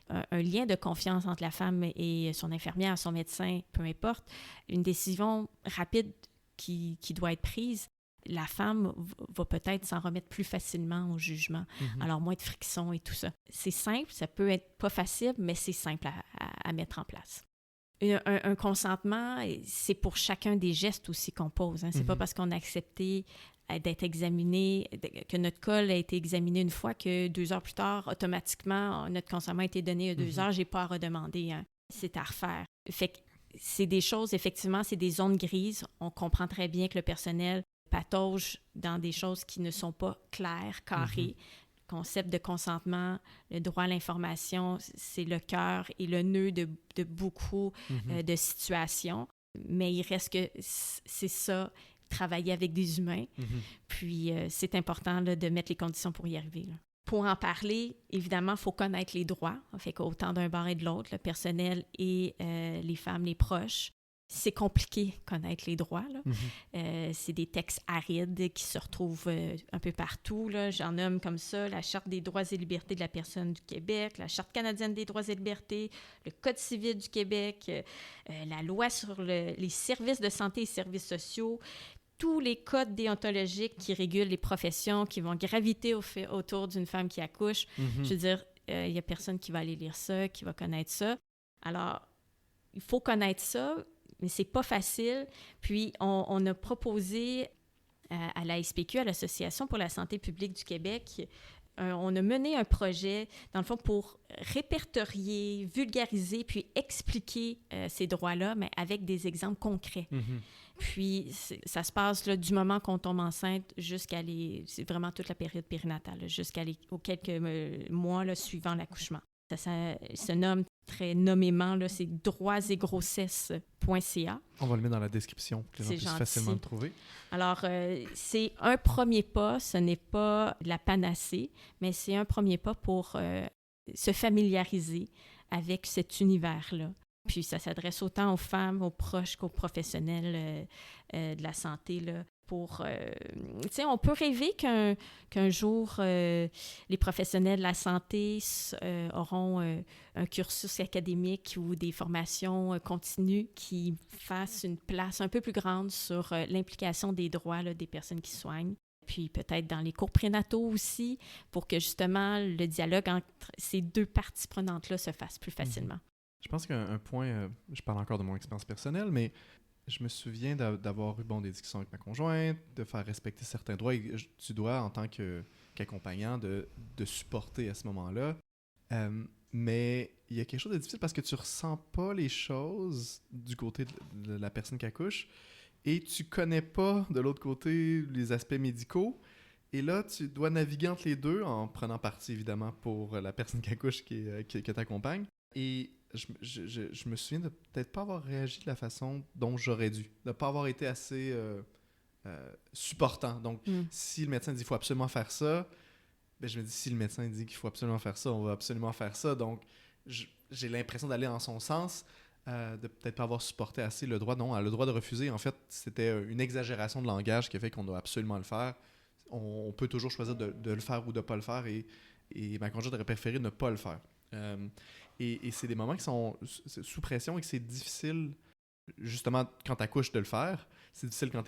un lien de confiance entre la femme et son infirmière, son médecin, peu importe, une décision rapide qui doit être prise, la femme va peut-être s'en remettre plus facilement au jugement. Alors, moins de friction et tout ça. C'est simple, ça peut être pas facile, mais c'est simple à mettre en place. Un consentement, c'est pour chacun des gestes aussi qu'on pose. Hein. C'est pas parce qu'on a accepté d'être examiné, que notre col a été examiné une fois, que 2 heures plus tard, automatiquement, notre consentement a été donné à 2 heures, j'ai pas à redemander. Hein. C'est à refaire. Fait que c'est des choses, effectivement, c'est des zones grises. On comprend très bien que le personnel patauge dans des choses qui ne sont pas claires, carrées. Le concept de consentement, le droit à l'information, c'est le cœur et le nœud de beaucoup de situations. Mais il reste que c'est ça, travailler avec des humains. Puis c'est important là, de mettre les conditions pour y arriver. Là. Pour en parler, évidemment, il faut connaître les droits. Fait qu'autant d'un bord et de l'autre, le personnel et les femmes, les proches. C'est compliqué connaître les droits. Là. C'est des textes arides qui se retrouvent un peu partout. Là. J'en nomme comme ça la Charte des droits et libertés de la personne du Québec, la Charte canadienne des droits et libertés, le Code civil du Québec, la loi sur les services de santé et services sociaux, tous les codes déontologiques qui régulent les professions qui vont graviter autour d'une femme qui accouche. Je veux dire, il n'y a personne qui va aller lire ça, qui va connaître ça. Alors, il faut connaître ça, mais c'est pas facile. Puis, on a proposé à la SPQ, à l'Association pour la santé publique du Québec, on a mené un projet, dans le fond, pour répertorier, vulgariser, puis expliquer ces droits-là, mais avec des exemples concrets. Puis, ça se passe là, du moment qu'on tombe enceinte jusqu'à c'est vraiment toute la période périnatale, là, aux quelques mois là, suivant l'accouchement. Ça se nomme très nommément, là, c'est droitsetgrossesses.ca. On va le mettre dans la description pour que les gens puissent facilement le trouver. Alors, c'est un premier pas, ce n'est pas la panacée, mais c'est un premier pas pour se familiariser avec cet univers-là. Puis ça s'adresse autant aux femmes, aux proches qu'aux professionnels de la santé, là, pour... tu sais, on peut rêver qu'un jour, les professionnels de la santé auront un cursus académique ou des formations continues qui fassent une place un peu plus grande sur l'implication des droits là, des personnes qui soignent. Puis peut-être dans les cours prénataux aussi, pour que justement le dialogue entre ces deux parties prenantes-là se fasse plus facilement. Je pense qu'un point, je parle encore de mon expérience personnelle, mais je me souviens d'avoir eu des discussions avec ma conjointe, de faire respecter certains droits. Et tu dois, en tant qu'accompagnant, de supporter à ce moment-là. Mais il y a quelque chose de difficile parce que tu ressens pas les choses du côté de la personne qui accouche et tu connais pas, de l'autre côté, les aspects médicaux. Et là, tu dois naviguer entre les deux en prenant parti, évidemment, pour la personne qui accouche que t'accompagne. Et je me souviens de peut-être pas avoir réagi de la façon dont j'aurais dû, de ne pas avoir été assez supportant. Donc, si le médecin dit qu'il faut absolument faire ça, ben je me dis, si le médecin dit qu'il faut absolument faire ça, on va absolument faire ça. Donc, j'ai l'impression d'aller en son sens, de peut-être pas avoir supporté assez le droit. Non, le droit de refuser, en fait, c'était une exagération de langage qui a fait qu'on doit absolument le faire. On peut toujours choisir de le faire ou de ne pas le faire, et ma conjointe aurait préféré ne pas le faire. Et c'est des moments qui sont sous pression et que c'est difficile, justement, quand tu accouches, de le faire. C'est difficile quand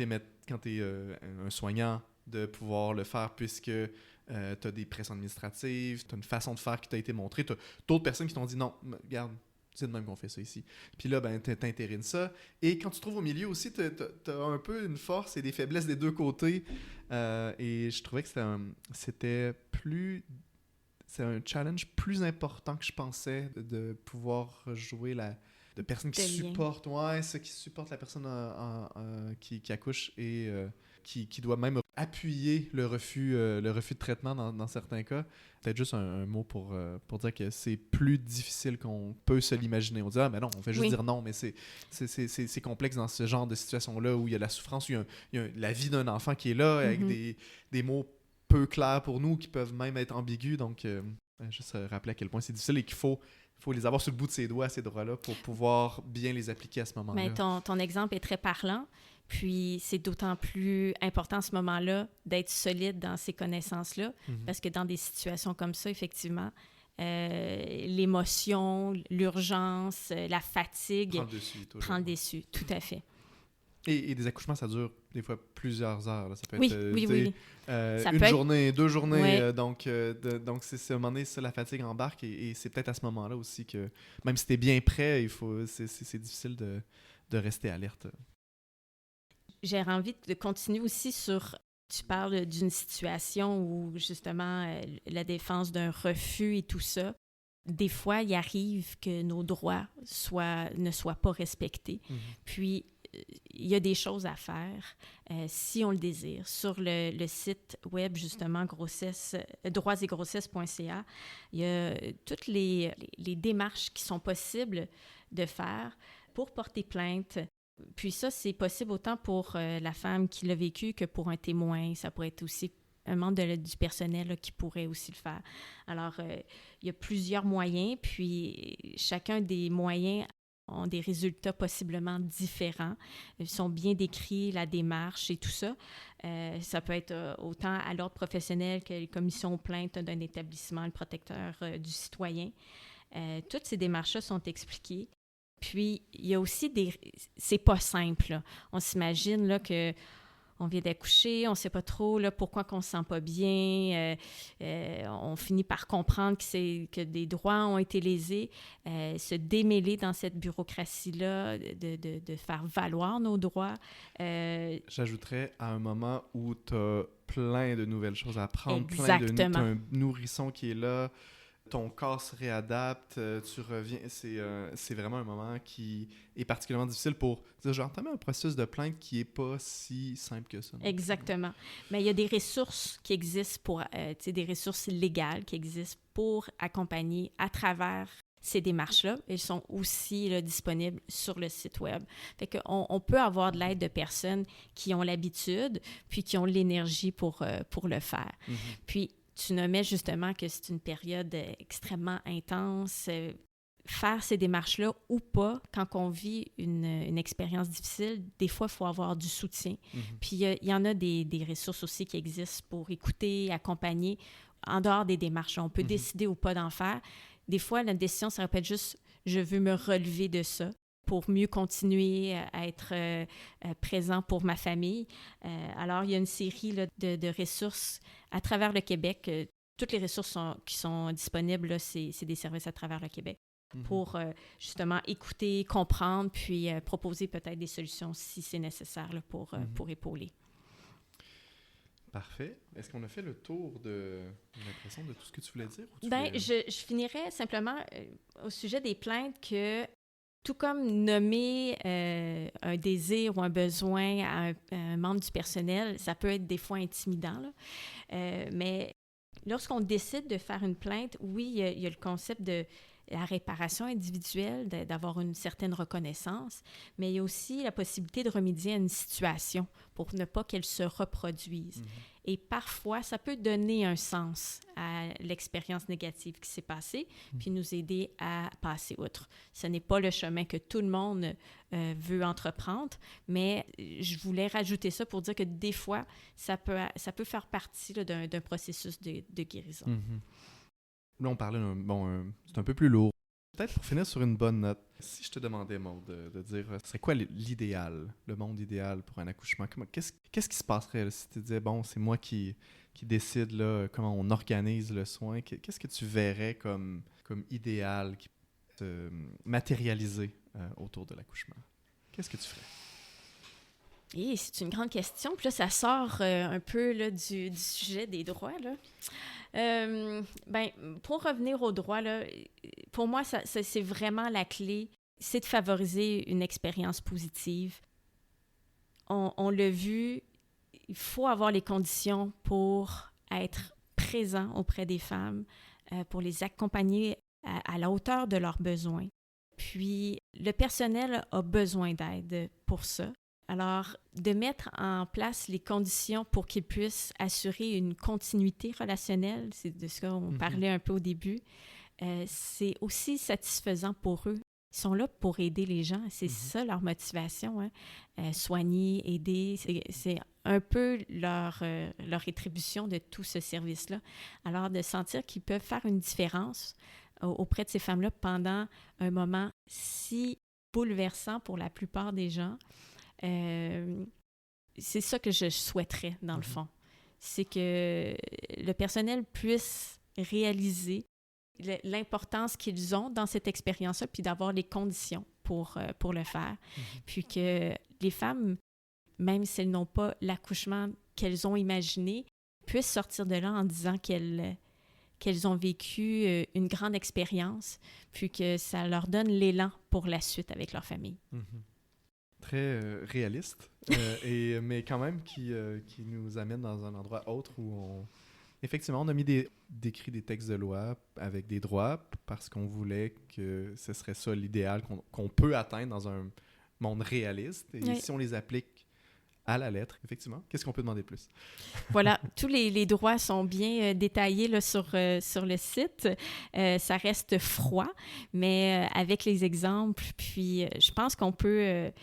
tu es un soignant de pouvoir le faire puisque tu as des pressions administratives, tu as une façon de faire qui t'a été montrée. Tu as d'autres personnes qui t'ont dit non, regarde, c'est de même qu'on fait ça ici. Puis là, ben, t'intérines ça. Et quand tu te trouves au milieu aussi, tu as un peu une force et des faiblesses des deux côtés. Et je trouvais que c'était c'est un challenge plus important que je pensais de pouvoir jouer de personnes qui supportent, qui supportent la personne qui accouche et qui doit même appuyer le refus de traitement dans certains cas. Peut-être juste un mot pour dire que c'est plus difficile qu'on peut se l'imaginer. On dit mais non, on fait juste dire non, mais c'est complexe dans ce genre de situation-là où il y a la souffrance, où il y a la vie d'un enfant qui est là avec des mots peu clairs pour nous, qui peuvent même être ambigus. Donc, juste rappeler à quel point c'est difficile et qu'il faut les avoir sur le bout de ses doigts, ces droits-là, pour pouvoir bien les appliquer à ce moment-là. Mais ton exemple est très parlant. Puis, c'est d'autant plus important à ce moment-là d'être solide dans ces connaissances-là, parce que dans des situations comme ça, effectivement, l'émotion, l'urgence, la fatigue prend le dessus, tout à fait. Et des accouchements, ça dure des fois plusieurs heures. Là. Ça peut Oui, être oui. Ça une journée, 2 journées. Ouais. Donc, c'est à un moment donné, ça, la fatigue embarque. Et c'est peut-être à ce moment-là aussi que, même si tu es bien prêt, c'est difficile de rester alerte. J'ai envie de continuer aussi sur... Tu parles d'une situation où, justement, la défense d'un refus et tout ça. Des fois, il arrive que nos droits ne soient pas respectés. Puis, il y a des choses à faire si on le désire. Sur le site web, justement, droitsetgrossesses.ca, il y a toutes les démarches qui sont possibles de faire pour porter plainte. Puis ça, c'est possible autant pour la femme qui l'a vécu que pour un témoin. Ça pourrait être aussi un membre du personnel là, qui pourrait aussi le faire. Alors, il y a plusieurs moyens, puis chacun des moyens ont des résultats possiblement différents. Ils sont bien décrits, la démarche et tout ça. Ça peut être autant à l'ordre professionnel que les commissions aux plaintes d'un établissement, le protecteur du citoyen. Toutes ces démarches-là sont expliquées. Puis, il y a aussi c'est pas simple, là. On s'imagine là, que on vient d'accoucher, on ne sait pas trop là, pourquoi on ne se sent pas bien. On finit par comprendre que des droits ont été lésés. Se démêler dans cette bureaucratie-là, de faire valoir nos droits. J'ajouterais à un moment où tu as plein de nouvelles choses à apprendre, Exactement. t'as un nourrisson qui est là, ton corps se réadapte, tu reviens. C'est vraiment un moment qui est particulièrement difficile pour dire, j'ai entamé un processus de plainte qui n'est pas si simple que ça. Exactement. Mais il y a des ressources qui existent des ressources légales qui existent pour accompagner à travers ces démarches-là. Elles sont aussi là, disponibles sur le site web. Fait qu'on peut avoir de l'aide de personnes qui ont l'habitude puis qui ont l'énergie pour le faire. Puis, tu nommais justement que c'est une période extrêmement intense. Faire ces démarches-là ou pas, quand on vit une expérience difficile, des fois, il faut avoir du soutien. Puis, il y en a des ressources aussi qui existent pour écouter, accompagner en dehors des démarches. On peut décider ou pas d'en faire. Des fois, la décision, ça répète juste « je veux me relever de ça » pour mieux continuer à être présent pour ma famille. Alors, il y a une série là, de ressources à travers le Québec. Toutes les ressources qui sont disponibles, là, c'est des services à travers le Québec pour justement écouter, comprendre, puis proposer peut-être des solutions si c'est nécessaire là, pour épauler. Parfait. Est-ce qu'on a fait le tour de l'impression de tout ce que tu voulais dire? Je finirais simplement au sujet des plaintes que tout comme nommer un désir ou un besoin à un membre du personnel, ça peut être des fois intimidant, là. Mais lorsqu'on décide de faire une plainte, oui, il y a le concept de la réparation individuelle, d'avoir une certaine reconnaissance, mais il y a aussi la possibilité de remédier à une situation pour ne pas qu'elle se reproduise. Et parfois, ça peut donner un sens à l'expérience négative qui s'est passée, puis nous aider à passer outre. Ce n'est pas le chemin que tout le monde veut entreprendre, mais je voulais rajouter ça pour dire que des fois, ça peut faire partie là, d'un processus de guérison. Là, on parlait c'est un peu plus lourd. Peut-être pour finir sur une bonne note, si je te demandais, Maude, de dire, c'est quoi l'idéal, le monde idéal pour un accouchement? Qu'est-ce qui se passerait là, si tu disais, bon, c'est moi qui décide là, comment on organise le soin? Qu'est-ce que tu verrais comme idéal qui peut se matérialiser autour de l'accouchement? Qu'est-ce que tu ferais? Et c'est une grande question. Puis là, ça sort un peu là, du sujet des droits, là. Pour revenir aux droits, là, pour moi, c'est vraiment la clé, c'est de favoriser une expérience positive. On l'a vu, il faut avoir les conditions pour être présent auprès des femmes, pour les accompagner à la hauteur de leurs besoins. Puis, le personnel a besoin d'aide pour ça. Alors, de mettre en place les conditions pour qu'ils puissent assurer une continuité relationnelle, c'est de ce qu'on parlait un peu au début, c'est aussi satisfaisant pour eux. Ils sont là pour aider les gens. C'est ça leur motivation, hein. Soigner, aider, c'est un peu leur rétribution de tout ce service-là. Alors, de sentir qu'ils peuvent faire une différence auprès de ces femmes-là pendant un moment si bouleversant pour la plupart des gens, c'est ça que je souhaiterais, dans le fond. C'est que le personnel puisse réaliser l'importance qu'ils ont dans cette expérience-là, puis d'avoir les conditions pour le faire. Puis que les femmes, même si elles n'ont pas l'accouchement qu'elles ont imaginé, puissent sortir de là en disant qu'elles ont vécu une grande expérience, puis que ça leur donne l'élan pour la suite avec leur famille. Très réaliste, mais quand même qui nous amène dans un endroit autre où effectivement, on a décrit des textes de loi avec des droits parce qu'on voulait que ce serait ça l'idéal qu'on peut atteindre dans un monde réaliste. Et si on les applique à la lettre, effectivement, qu'est-ce qu'on peut demander de plus? Voilà, tous les droits sont bien détaillés là, sur le site. Ça reste froid, mais avec les exemples, puis je pense qu'on peut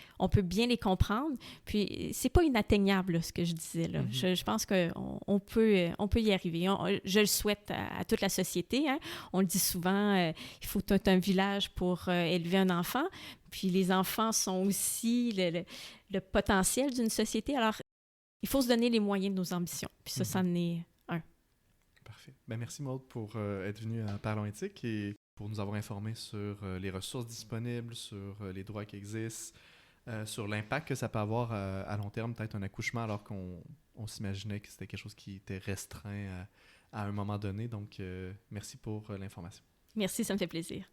bien les comprendre. Puis c'est pas inatteignable, là, ce que je disais. Là. Je pense qu'on peut y arriver. Je le souhaite à toute la société. Hein. On le dit souvent, il faut tout un village pour élever un enfant. Puis les enfants sont aussi le potentiel d'une société. Alors, il faut se donner les moyens de nos ambitions. Puis ça, c'en est un. Parfait. Ben, merci Maude pour être venue à Parlons éthique et pour nous avoir informés sur les ressources disponibles, sur les droits qui existent, sur l'impact que ça peut avoir à long terme, peut-être un accouchement, alors qu'on s'imaginait que c'était quelque chose qui était restreint à un moment donné. Donc, merci pour l'information. Merci, ça me fait plaisir.